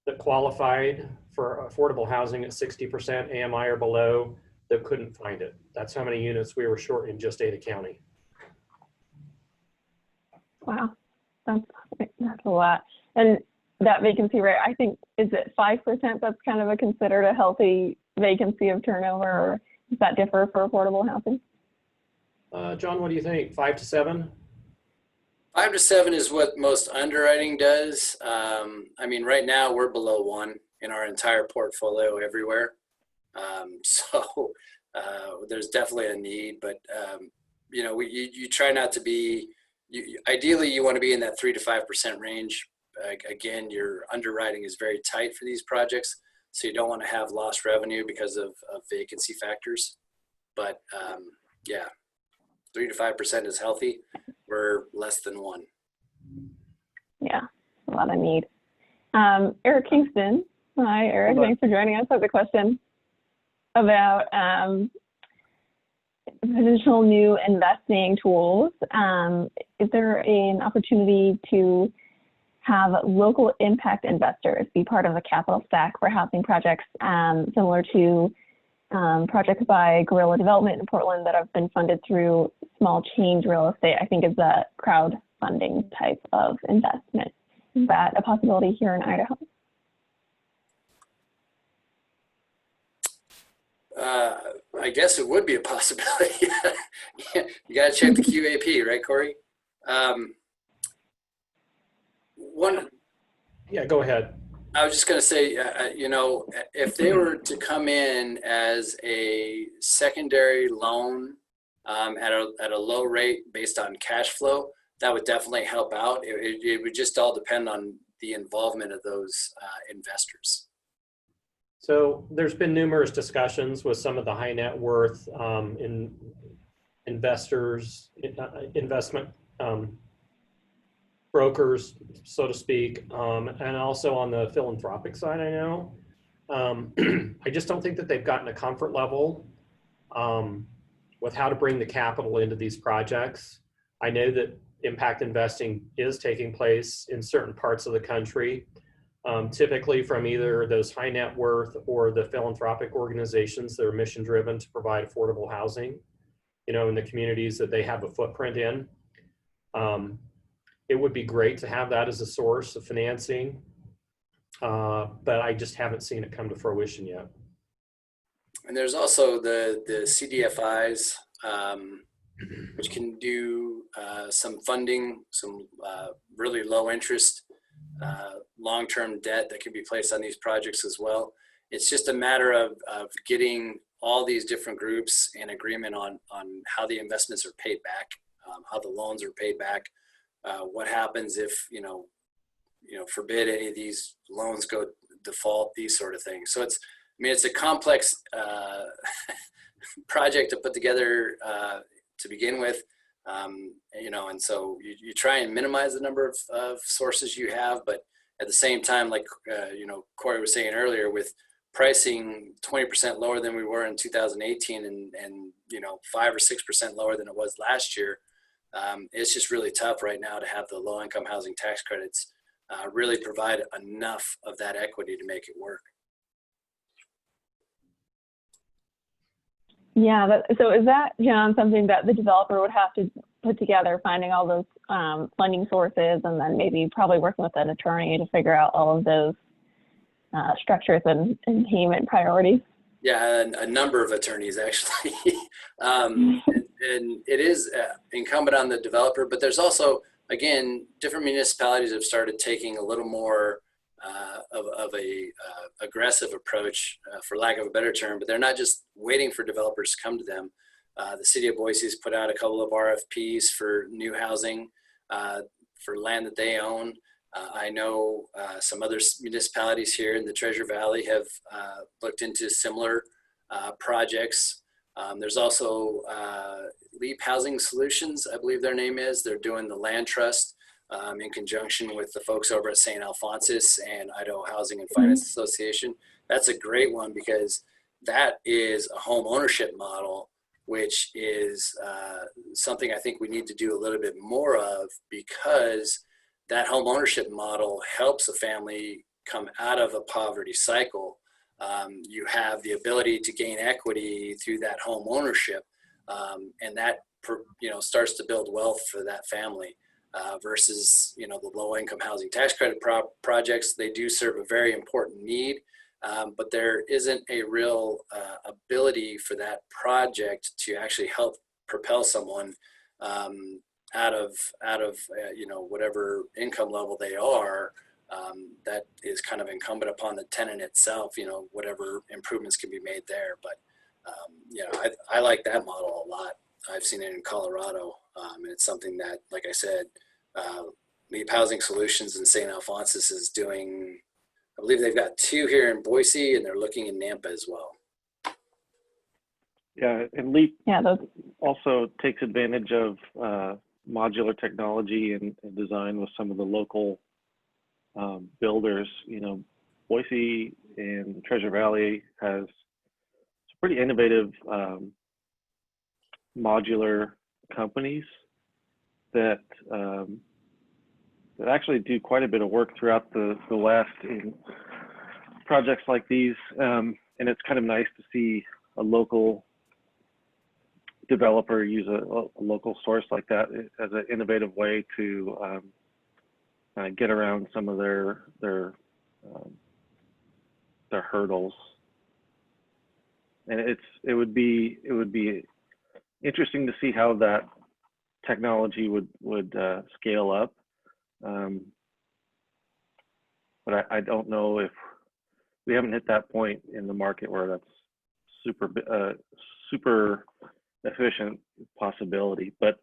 C: that qualified for affordable housing at 60% AMI or below that couldn't find it. That's how many units we were short in just Ada County.
B: Wow, that's a lot. And that vacancy rate, I think, is it 5%? That's kind of considered a healthy vacancy of turnover, or does that differ for affordable housing?
C: John, what do you think? 5 to 7?
D: 5 to 7 is what most underwriting does. I mean, right now we're below 1 in our entire portfolio everywhere. So there's definitely a need, but you know, you try not to be, ideally you want to be in that 3 to 5% range. Again, your underwriting is very tight for these projects, so you don't want to have lost revenue because of vacancy factors. But yeah, 3 to 5% is healthy. We're less than 1.
B: Yeah, a lot of need. Eric Kingston. Hi, Eric.
C: Hello.
B: Thanks for joining us. I have a question about potential new investing tools. Is there an opportunity to have local impact investors be part of the capital stack for housing projects, similar to projects by Guerrilla Development in Portland that have been funded through small change real estate, I think is a crowdfunding type of investment. Is that a possibility here in Idaho?
D: I guess it would be a possibility. You got to check the QAP, right, Corey?
C: Yeah, go ahead.
D: I was just going to say, if they were to come in as a secondary loan at a low rate based on cash flow, that would definitely help out. It would just all depend on the involvement of those investors.
C: So there's been numerous discussions with some of the high net worth investors, investment brokers, so to speak, and also on the philanthropic side, I know. I just don't think that they've gotten a comfort level with how to bring the capital into these projects. I know that impact investing is taking place in certain parts of the country, typically from either those high net worth or the philanthropic organizations that are mission driven to provide affordable housing, in the communities that they have a footprint in. It would be great to have that as a source of financing, but I just haven't seen it come to fruition yet.
D: And there's also the CDFIs, which can do some funding, some really low interest, long-term debt that can be placed on these projects as well. It's just a matter of getting all these different groups in agreement on how the investments are paid back, how the loans are paid back. What happens if, forbid any of these loans go default, these sort of things. So it's a complex project to put together to begin with, and so you try and minimize the number of sources you have, but at the same time, like, Corey was saying earlier, with pricing 20% lower than we were in 2018 and 5 or 6% lower than it was last year, it's just really tough right now to have the low income housing tax credits really provide enough of that equity to make it work.
B: Yeah, so is that, John, something that the developer would have to put together, finding all those funding sources, and then maybe probably working with an attorney to figure out all of those structures and payment priorities?
D: Yeah, a number of attorneys actually. And it is incumbent on the developer, but there's also, again, different municipalities have started taking a little more of a aggressive approach, for lack of a better term, but they're not just waiting for developers to come to them. The city of Boise has put out a couple of RFPs for new housing for land that they own. I know some other municipalities here in the Treasure Valley have looked into similar projects. There's also Leap Housing Solutions, I believe their name is. They're doing the land trust in conjunction with the folks over at St. Alphonsus and Idaho Housing and Finance Association. That's a great one because that is a home ownership model, which is something I think we need to do a little bit more of, because that home ownership model helps a family come out of a poverty cycle. You have the ability to gain equity through that home ownership, and that starts to build wealth for that family. Versus the low income housing tax credit projects. They do serve a very important need, but there isn't a real ability for that project to actually help propel someone out of whatever income level they are. That is kind of incumbent upon the tenant itself, whatever improvements can be made there. But I like that model a lot. I've seen it in Colorado, and it's something that, like I said, Leap Housing Solutions in St. Alphonsus is doing. I believe they've got 2 here in Boise, and they're looking in Nampa as well.
E: Yeah, and Leap also takes advantage of modular technology and design with some of the local builders. Boise and Treasure Valley has some pretty innovative modular companies that actually do quite a bit of work throughout the West in projects like these. And it's kind of nice to see a local developer use a local source like that as an innovative way to get around some of their hurdles. And it would be interesting to see how that technology would scale up. But I don't know if we haven't hit that point in the market where that's super efficient possibility. But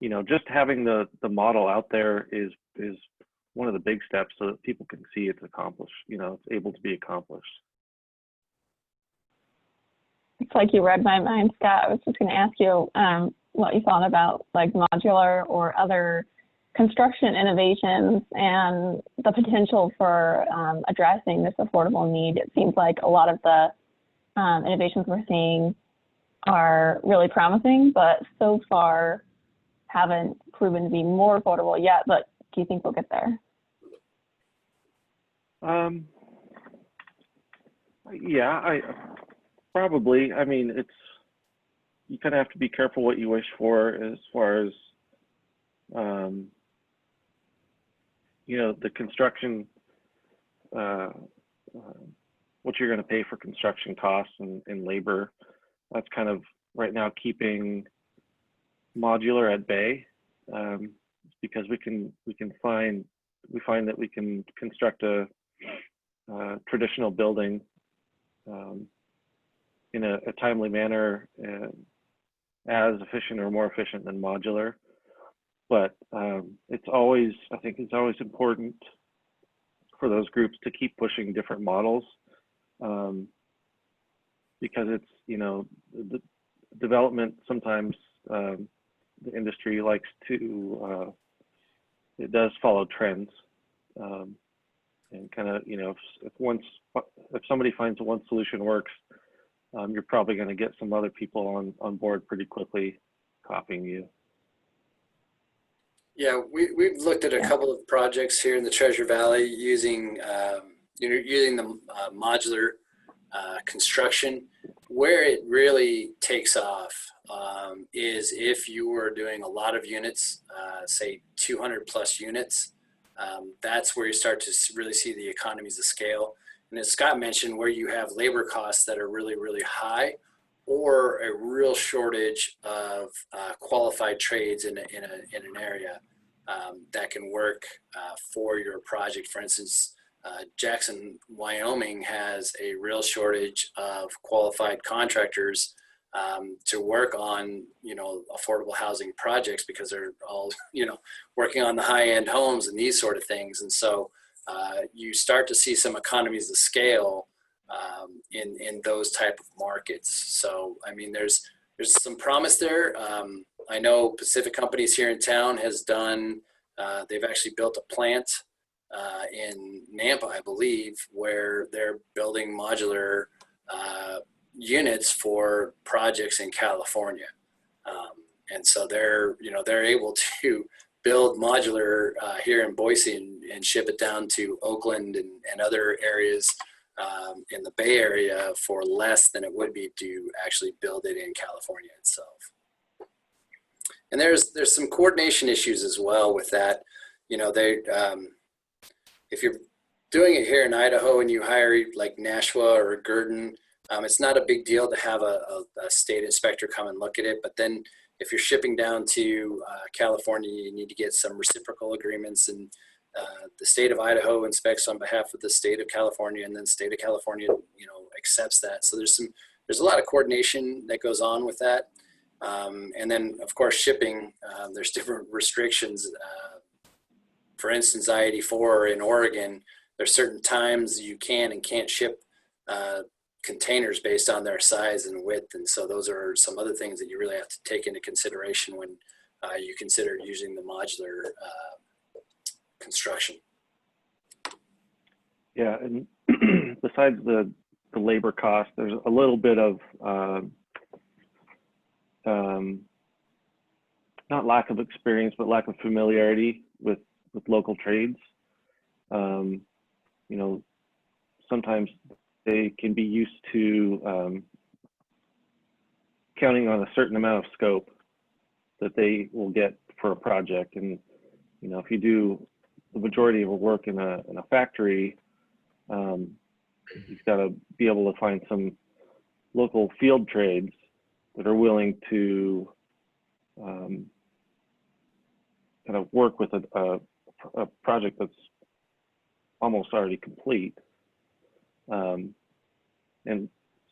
E: you know, just having the model out there is one of the big steps so that people can see it's accomplished. You know, it's able to be accomplished.
B: It's like you read my mind, Scott. I was just going to ask you what you thought about like modular or other construction innovations and the potential for addressing this affordable need. It seems like a lot of the innovations we're seeing are really promising, but so far haven't proven to be more affordable yet. But do you think we'll get there?
E: Yeah, probably. I mean, you kind of have to be careful what you wish for as far as you know, the construction, what you're going to pay for construction costs and labor. That's kind of right now keeping modular at bay, because we find that we can construct a traditional building in a timely manner, as efficient or more efficient than modular. But I think it's always important for those groups to keep pushing different models, because it's, you know, the development sometimes the industry likes to it does follow trends, and kind of, you know, if somebody finds one solution works, you're probably going to get some other people on board pretty quickly copying you.
D: Yeah, we've looked at a couple of projects here in the Treasure Valley using the modular construction. Where it really takes off is if you were doing a lot of units, say 200 plus units. That's where you start to really see the economies of scale. And as Scott mentioned, where you have labor costs that are really, really high, or a real shortage of qualified trades in an area that can work for your project. For instance, Jackson, Wyoming has a real shortage of qualified contractors to work on, you know, affordable housing projects, because they're all, you know, working on the high-end homes and these sort of things. And so you start to see some economies of scale in those type of markets. So, I mean, there's some promise there. I know Pacific Companies here in town has done, they've actually built a plant in Nampa, I believe, where they're building modular units for projects in California. And so they're able to build modular here in Boise and ship it down to Oakland and other areas in the Bay Area for less than it would be to actually build it in California itself. And there's some coordination issues as well with that. You know, if you're doing it here in Idaho and you hire like Nashua or Gurdon, it's not a big deal to have a state inspector come and look at it. But then if you're shipping down to California, you need to get some reciprocal agreements, and the state of Idaho inspects on behalf of the state of California, and then the state of California, you know, accepts that. So there's a lot of coordination that goes on with that. And then of course shipping, there's different restrictions. For instance, I-84 in Oregon, there's certain times you can and can't ship containers based on their size and width. And so those are some other things that you really have to take into consideration when you consider using the modular construction. Yeah,
E: and besides the labor cost, there's a little bit of not lack of experience, but lack of familiarity with local trades. You know, sometimes they can be used to counting on a certain amount of scope that they will get for a project. And, you know, if you do the majority of the work in a factory, you've got to be able to find some local field trades that are willing to kind of work with a project that's almost already complete. And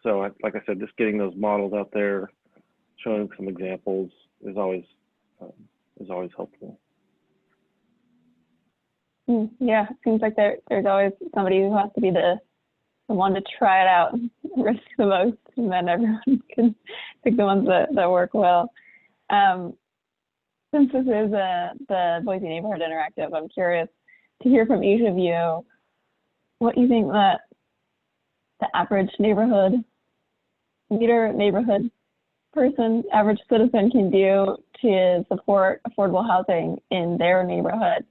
E: so, like I said, just getting those models out there, showing some examples is always helpful.
B: Yeah, it seems like there's always somebody who has to be the one to try it out and risk the most, and then everyone can pick the ones that work well. Since this is the Boise Neighborhood Interactive, I'm curious to hear from each of you what you think that the average neighborhood leader, neighborhood person, average citizen can do to support affordable housing in their neighborhood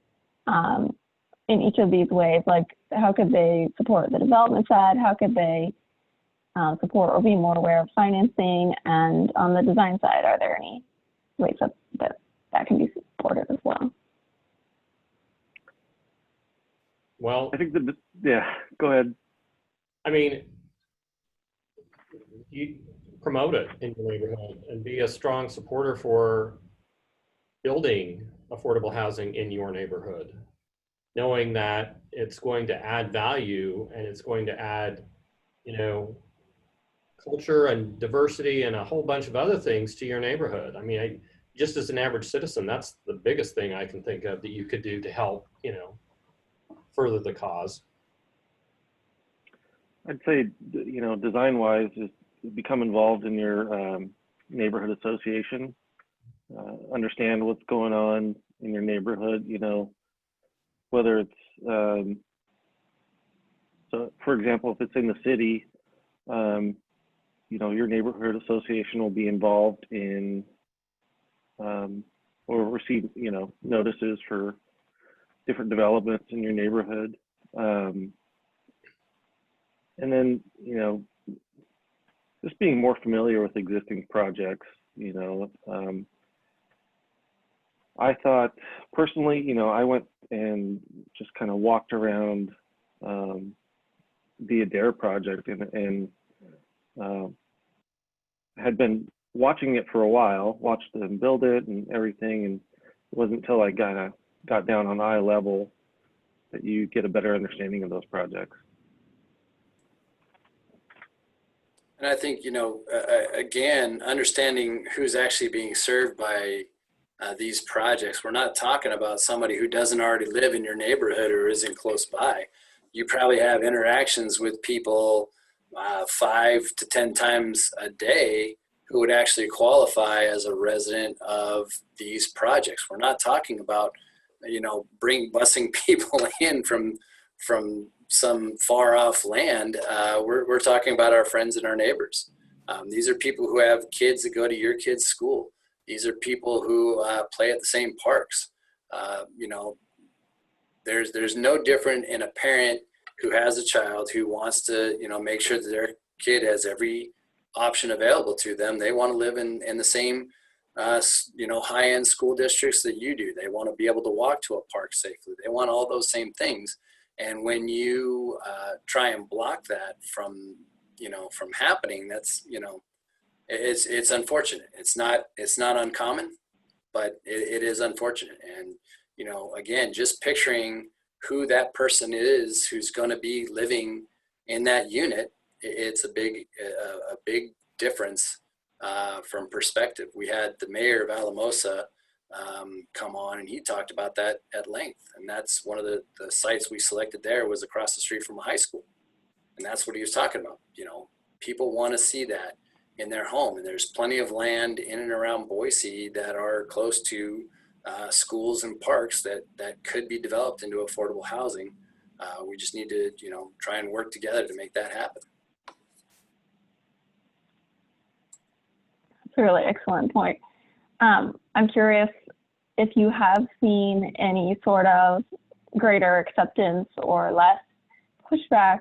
B: in each of these ways. Like, how could they support the development side? How could they support or be more aware of financing? And on the design side, are there any ways that can be supported as well?
C: Well,
E: I think go ahead.
C: I mean, you promote it in your neighborhood and be a strong supporter for building affordable housing in your neighborhood, knowing that it's going to add value and it's going to add, you know, culture and diversity and a whole bunch of other things to your neighborhood. I mean, just as an average citizen, that's the biggest thing I can think of that you could do to help, you know, further the cause.
E: I'd say, you know, design-wise, is become involved in your neighborhood association. Understand what's going on in your neighborhood. You know, whether it's so, for example, if it's in the city, you know, your neighborhood association will be involved in or receive, you know, notices for different developments in your neighborhood. And then, you know, just being more familiar with existing projects, you know. I thought personally, you know, I went and just kind of walked around the Adair project and had been watching it for a while, watched them build it and everything. And it wasn't until I got down on eye level that you get a better understanding of those projects.
D: And I think, you know, again, understanding who's actually being served by these projects. We're not talking about somebody who doesn't already live in your neighborhood or isn't close by. You probably have interactions with people 5 to 10 times a day who would actually qualify as a resident of these projects. We're not talking about, you know, busing people in from some far off land. We're talking about our friends and our neighbors. These are people who have kids that go to your kids' school. These are people who play at the same parks. You know, there's no different in a parent who has a child who wants to, you know, make sure that their kid has every option available to them. They want to live in the same, you know, high-end school districts that you do. They want to be able to walk to a park safely. They want all those same things. And when you try and block that from, you know, from happening, that's, you know, it's unfortunate. It's not uncommon, but it is unfortunate. And, you know, again, just picturing who that person is who's going to be living in that unit, it's a big difference from perspective. We had the mayor of Alamosa come on, and he talked about that at length. And that's one of the sites we selected there was across the street from a high school. And that's what he was talking about. You know, people want to see that in their home. And there's plenty of land in and around Boise that are close to schools and parks that could be developed into affordable housing. We just need to, you know, try and work together to make that happen.
B: That's a really excellent point. I'm curious if you have seen any sort of greater acceptance or less pushback,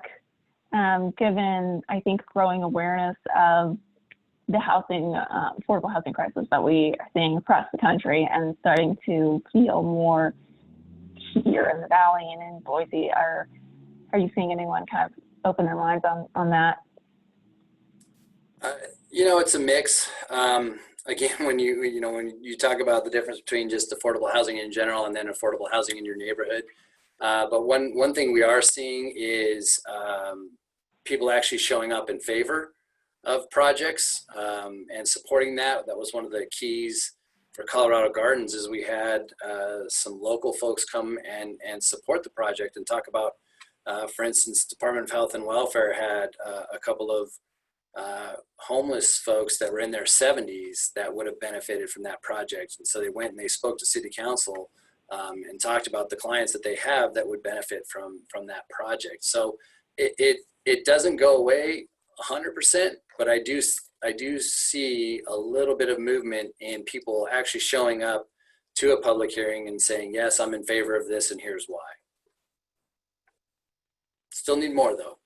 B: given, I think, growing awareness of the housing, affordable housing crisis that we are seeing across the country and starting to feel more here in the Valley and in Boise. Are you seeing anyone kind of open their minds on that?
D: It's a mix. Again, when you talk about the difference between just affordable housing in general and then affordable housing in your neighborhood. But one thing we are seeing is people actually showing up in favor of projects and supporting that. That was one of the keys for Colorado Gardens is we had some local folks come and support the project and talk about, for instance, Department of Health and Welfare had a couple of homeless folks that were in their 70s that would have benefited from that project. And so they went and they spoke to city council and talked about the clients that they have that would benefit from that project. So it doesn't go away 100%, but I do see a little bit of movement in people actually showing up to a public hearing and saying, yes, I'm in favor of this and here's why. Still need more though.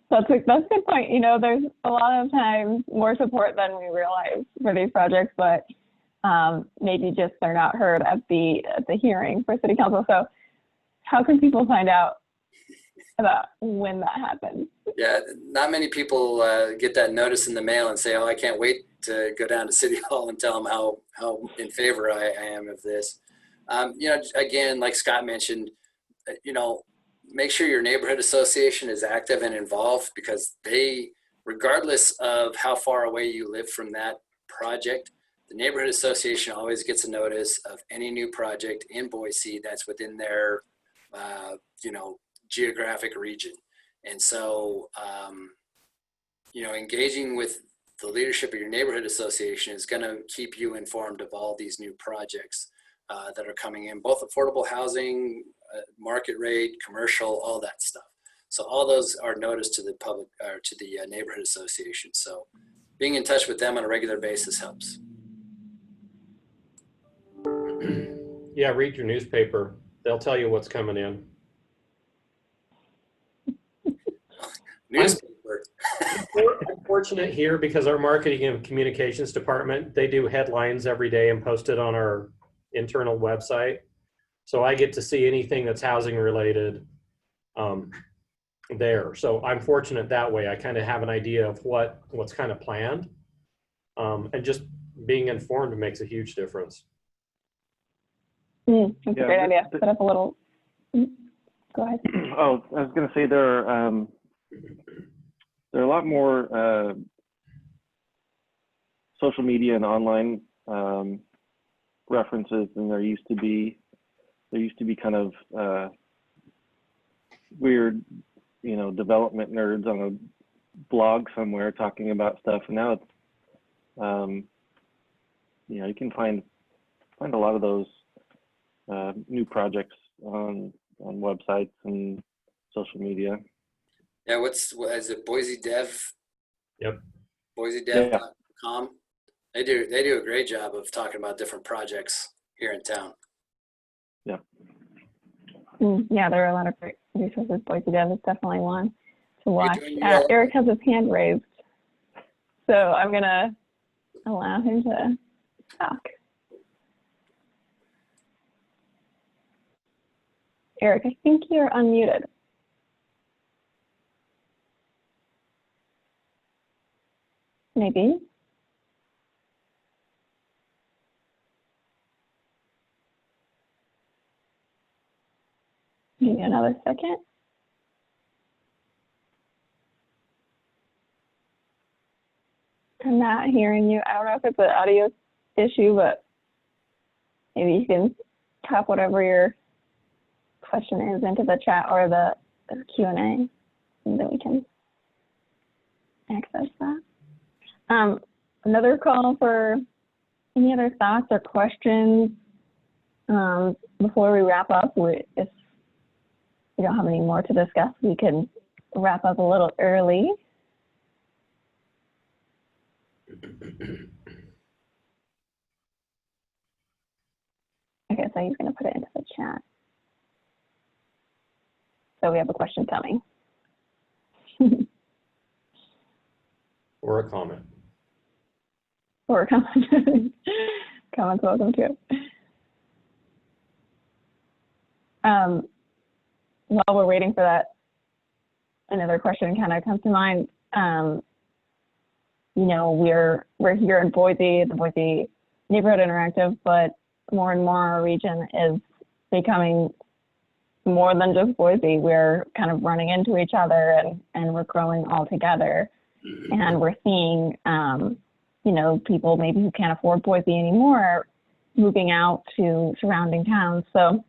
B: That's a good point. There's a lot of times more support than we realize for these projects, but maybe just they're not heard at the hearing for city council. So how can people find out about when that happens?
D: Yeah, not many people get that notice in the mail and say, oh, I can't wait to go down to City Hall and tell them how in favor I am of this. Again, like Scott mentioned, make sure your neighborhood association is active and involved, because they, regardless of how far away you live from that project, the neighborhood association always gets a notice of any new project in Boise that's within their, geographic region. And so, engaging with the leadership of your neighborhood association is going to keep you informed of all these new projects that are coming in, both affordable housing, market rate, commercial, all that stuff. So all those are noticed to the public or to the neighborhood association. So being in touch with them on a regular basis helps.
C: Yeah, read your newspaper. They'll tell you what's coming in.
D: Newspaper.
C: I'm fortunate here because our marketing and communications department, they do headlines every day and post it on our internal website. So I get to see anything that's housing related there. So I'm fortunate that way. I kind of have an idea of what's kind of planned. And just being informed makes a huge difference.
B: That's a great idea. Set up a little, go ahead.
E: Oh, I was going to say there are a lot more social media and online references than there used to be. There used to be kind of weird, development nerds on a blog somewhere talking about stuff, and now it's, you can find a lot of those new projects on websites and social media.
D: Yeah, is it Boise Dev?
C: Yep.
D: BoiseDev.com. They do a great job of talking about different projects here in town.
E: Yeah.
B: Yeah, there are a lot of great resources. Boise Dev is definitely one to watch.
D: Yeah.
B: Eric has his hand raised, so I'm gonna allow him to talk. Eric, I think you're unmuted. Maybe. Give me another second. I'm not hearing you. I don't know if it's an audio issue, but maybe you can type whatever your question is into the chat or the Q&A so that we can access that. Another call for any other thoughts or questions before we wrap up. If we don't have any more to discuss, we can wrap up a little early. Okay, so he's going to put it into the chat. So we have a question coming.
C: or a comment.
B: Or a comment. Comments welcome too. While we're waiting for that, another question kind of comes to mind. You know, we're here in Boise, the Boise Neighborhood Interactive, but more and more our region is becoming more than just Boise. We're kind of running into each other and we're growing all together. And we're seeing, you know, people maybe who can't afford Boise anymore moving out to surrounding towns. So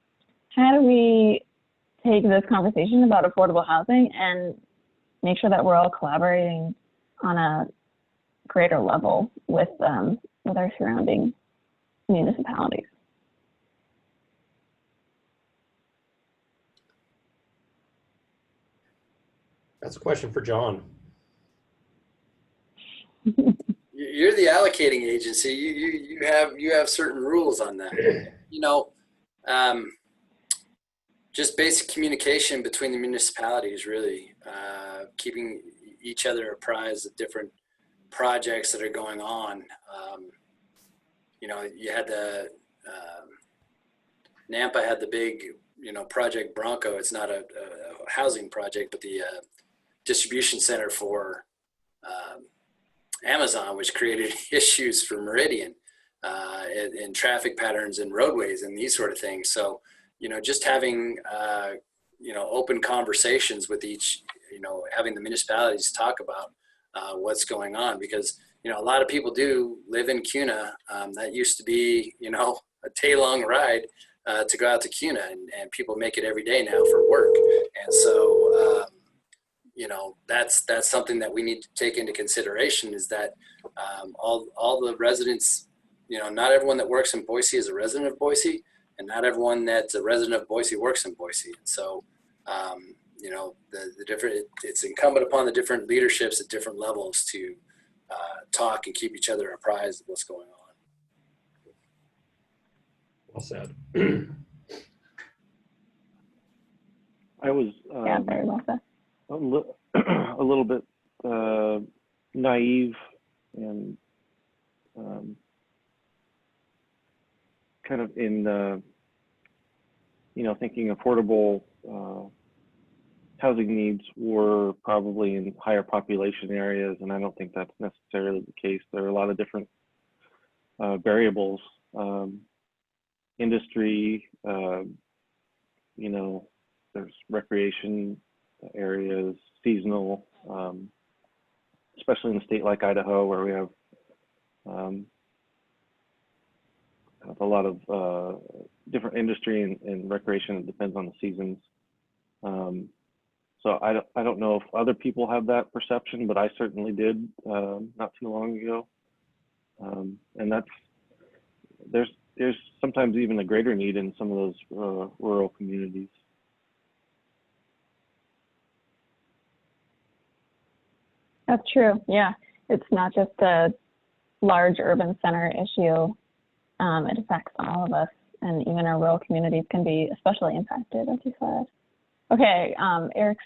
B: how do we take this conversation about affordable housing and make sure that we're all collaborating on a greater level with our surrounding municipalities?
C: That's a question for John.
D: You're the allocating agency. You have certain rules on that. You know, just basic communication between the municipalities, really, keeping each other apprised of different projects that are going on. You know, you had the Nampa had the big, you know, Project Bronco. It's not a housing project, but the distribution center for Amazon, which created issues for Meridian and traffic patterns and roadways and these sort of things. So, you know, just having, you know, open conversations with each, you know, having the municipalities talk about what's going on, because, you know, a lot of people do live in Kuna. That used to be, you know, a day-long ride to go out to Kuna, and people make it every day now for work. And so, you know, that's something that we need to take into consideration, is that all the residents, you know, not everyone that works in Boise is a resident of Boise, and not everyone that's a resident of Boise works in Boise. And so, you know, the different, it's incumbent upon the different leaderships at different levels to talk and keep each other apprised of what's going on.
C: Well said.
E: I was
B: Yeah, very well said.
E: a little bit naive and kind of in you know, thinking affordable housing needs were probably in higher population areas, and I don't think that's necessarily the case. There are a lot of different variables, industry, you know, there's recreation areas, seasonal, especially in a state like Idaho, where we have a lot of different industry and recreation. It depends on the seasons. So I don't know if other people have that perception, but I certainly did not too long ago. And there's sometimes even a greater need in some of those rural communities.
B: That's true. Yeah, it's not just a large urban center issue. It affects all of us, and even our rural communities can be especially impacted, as you said. Okay, Eric's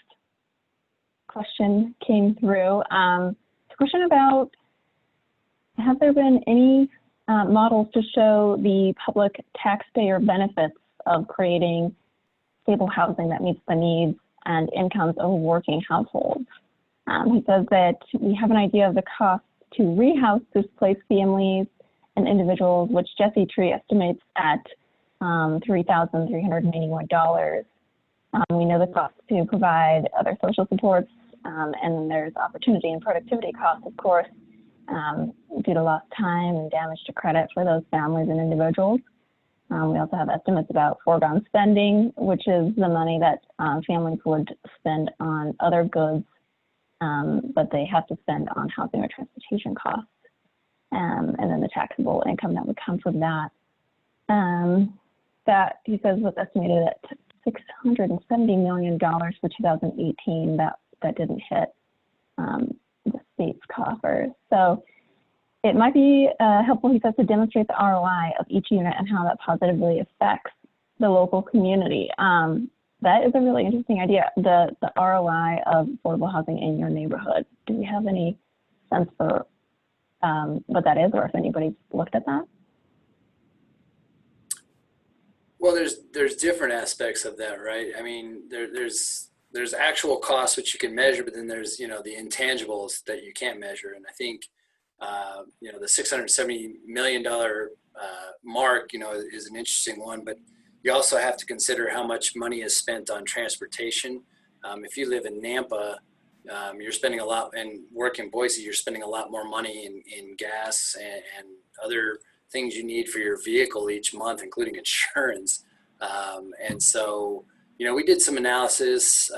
B: question came through. It's a question about, have there been any models to show the public taxpayer benefits of creating stable housing that meets the needs and incomes of working households? He says that we have an idea of the cost to rehouse displaced families and individuals, which Jesse Tree estimates at $3,381. We know the cost to provide other social supports, and then there's opportunity and productivity costs, of course, due to lost time and damage to credit for those families and individuals. We also have estimates about foregone spending, which is the money that families would spend on other goods, but they have to spend on housing or transportation costs, and then the taxable income that would come from that. That, he says, was estimated at $670 million for 2018. That didn't hit the state's coffers. So it might be helpful, he says, to demonstrate the ROI of each unit and how that positively affects the local community. That is a really interesting idea, the ROI of affordable housing in your neighborhood. Do we have any sense for what that is, or if anybody's looked at that?
D: Well, there's different aspects of that, right? I mean, there's actual costs which you can measure, but then there's, you know, the intangibles that you can't measure. And I think, you know, the $670 million mark, you know, is an interesting one, but you also have to consider how much money is spent on transportation. If you live in Nampa, you're spending a lot, and work in Boise, you're spending a lot more money in gas and other things you need for your vehicle each month, including insurance. And so, you know, we did some analysis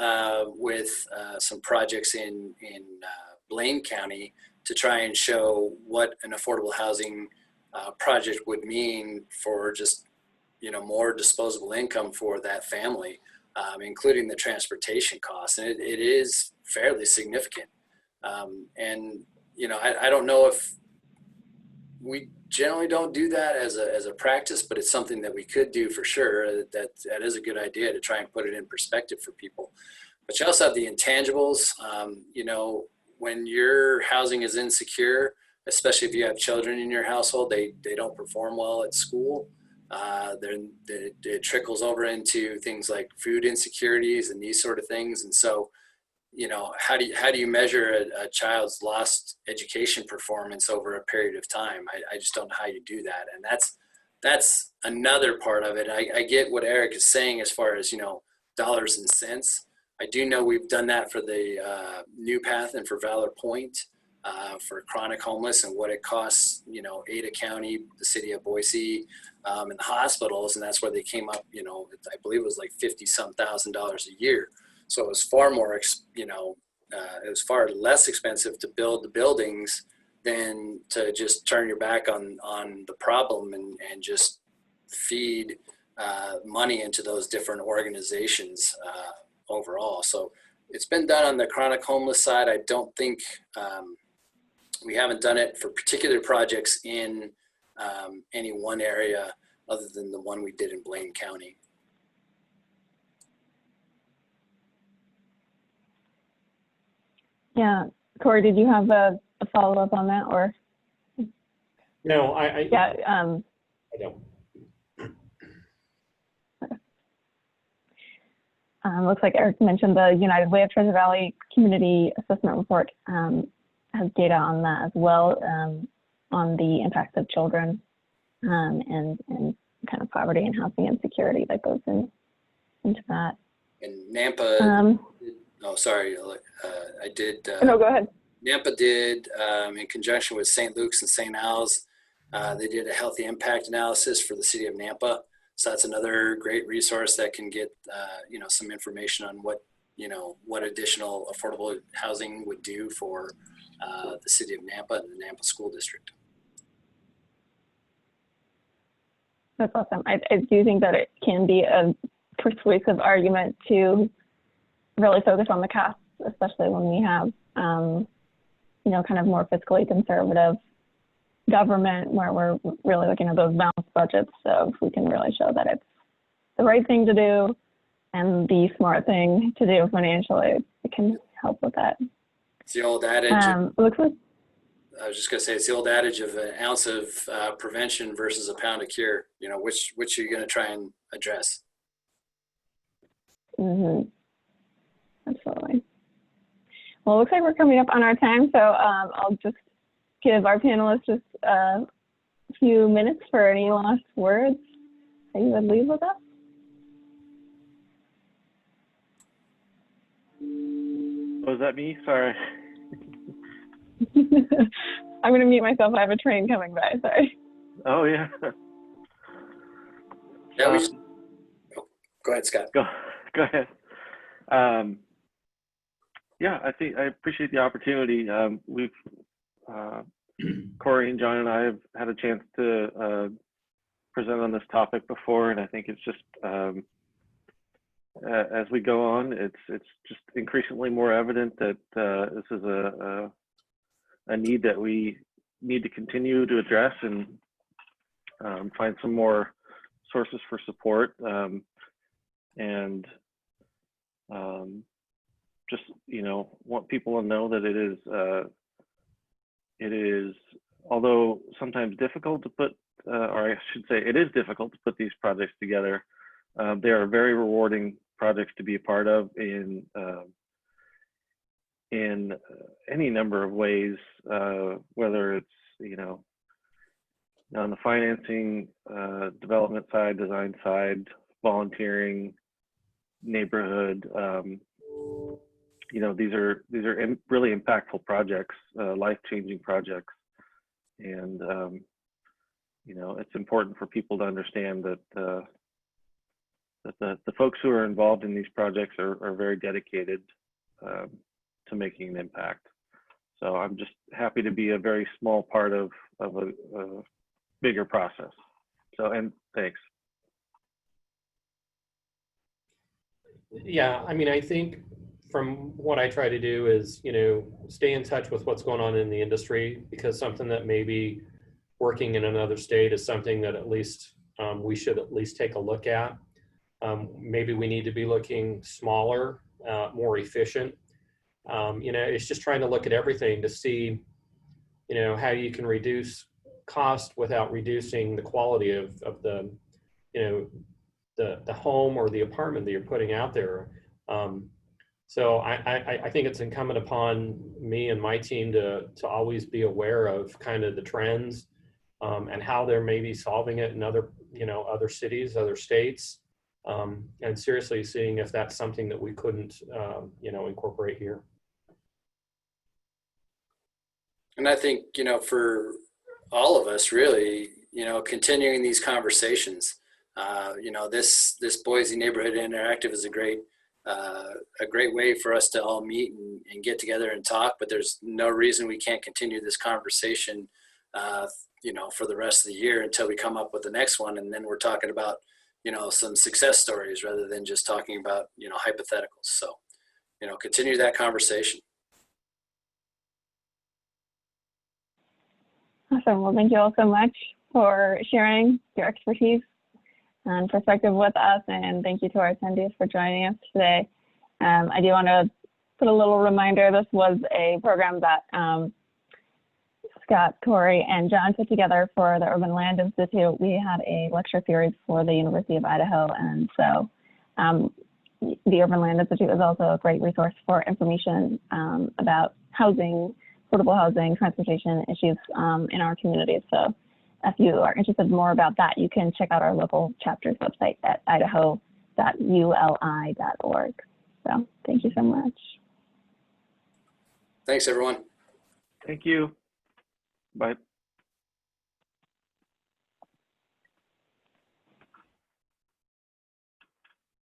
D: with some projects in Blaine County to try and show what an affordable housing project would mean for just, you know, more disposable income for that family, including the transportation costs. And it is fairly significant. And, you know, I don't know if we generally don't do that as a practice, but it's something that we could do for sure. That is a good idea to try and put it in perspective for people. But you also have the intangibles. You know, when your housing is insecure, especially if you have children in your household, they don't perform well at school. Then it trickles over into things like food insecurities and these sort of things. And so, you know, how do you measure a child's lost education performance over a period of time? I just don't know how you do that. And that's another part of it. I get what Eric is saying as far as, you know, dollars and cents. I do know we've done that for the New Path and for Valor Point, for chronic homeless, and what it costs, you know, Ada County, the city of Boise, and the hospitals. And that's where they came up, you know, I believe it was like $50-some thousand a year. So it was far more, you know, it was far less expensive to build the buildings than to just turn your back on the problem and just feed money into those different organizations overall. So it's been done on the chronic homeless side. I don't think we haven't done it for particular projects in any one area other than the one we did in Blaine County.
B: Yeah, Corey, did you have a follow-up on that, or?
C: No,
B: Yeah.
C: I don't.
B: Looks like Eric mentioned the United Way of Treasure Valley Community Assessment Report has data on that as well, on the impacts of children and kind of poverty and housing insecurity that goes into that.
D: And Nampa, oh, sorry, I did.
B: No, go ahead.
D: Nampa did, in conjunction with St. Luke's and St. Al's, they did a healthy impact analysis for the city of Nampa. So that's another great resource that can get, you know, some information on what, you know, what additional affordable housing would do for the city of Nampa and the Nampa School District.
B: That's awesome. I do think that it can be a persuasive argument to really focus on the costs, especially when we have, you know, kind of more fiscally conservative government where we're really looking at those balanced budgets. So if we can really show that it's the right thing to do and the smart thing to do financially, it can help with that.
D: It's the old adage.
B: Looks like,
D: I was just going to say, it's the old adage of an ounce of prevention versus a pound of cure. You know, which are you going to try and address?
B: Absolutely. Well, it looks like we're coming up on our time, so I'll just give our panelists just a few minutes for any last words that you would leave with us.
E: Was that me? Sorry.
B: I'm going to mute myself. I have a train coming by. Sorry.
E: Oh, yeah.
D: Yeah, go ahead, Scott.
E: Go ahead. Yeah, I appreciate the opportunity. We've Corey and John and I have had a chance to present on this topic before, and I think it's just as we go on, it's just increasingly more evident that this is a need that we need to continue to address and find some more sources for support, and just, you know, want people to know that it is it is, although sometimes difficult to put, or I should say it is difficult to put these projects together, they are very rewarding projects to be a part of in any number of ways, whether it's, on the financing, development side, design side, volunteering, neighborhood. These are really impactful projects, life-changing projects, and it's important for people to understand that the folks who are involved in these projects are very dedicated to making an impact. So I'm just happy to be a very small part of a bigger process. So, and thanks.
C: Yeah, I mean, I think from what I try to do is, stay in touch with what's going on in the industry, because something that may be working in another state is something that at least we should at least take a look at. Maybe we need to be looking smaller, more efficient. It's just trying to look at everything to see, how you can reduce cost without reducing the quality of the, the home or the apartment that you're putting out there. So I think it's incumbent upon me and my team to always be aware of kind of the trends and how they're maybe solving it in other, other cities, other states, and seriously seeing if that's something that we couldn't, incorporate here.
D: And I think, for all of us really, continuing these conversations, this Boise Neighborhood Interactive is a great way for us to all meet and get together and talk, but there's no reason we can't continue this conversation, for the rest of the year until we come up with the next one. And then we're talking about, some success stories rather than just talking about, hypotheticals. So, continue that conversation.
B: Awesome. Well, thank you all so much for sharing your expertise and perspective with us. And thank you to our attendees for joining us today. I do want to put a little reminder. This was a program that Scott, Corey, and John put together for the Urban Land Institute. We had a lecture series for the University of Idaho. And so the Urban Land Institute is also a great resource for information about housing, affordable housing, transportation issues in our community. So if you are interested more about that, you can check out our local chapter's website at idaho.uli.org. So thank you so much.
D: Thanks, everyone.
E: Thank you. Bye.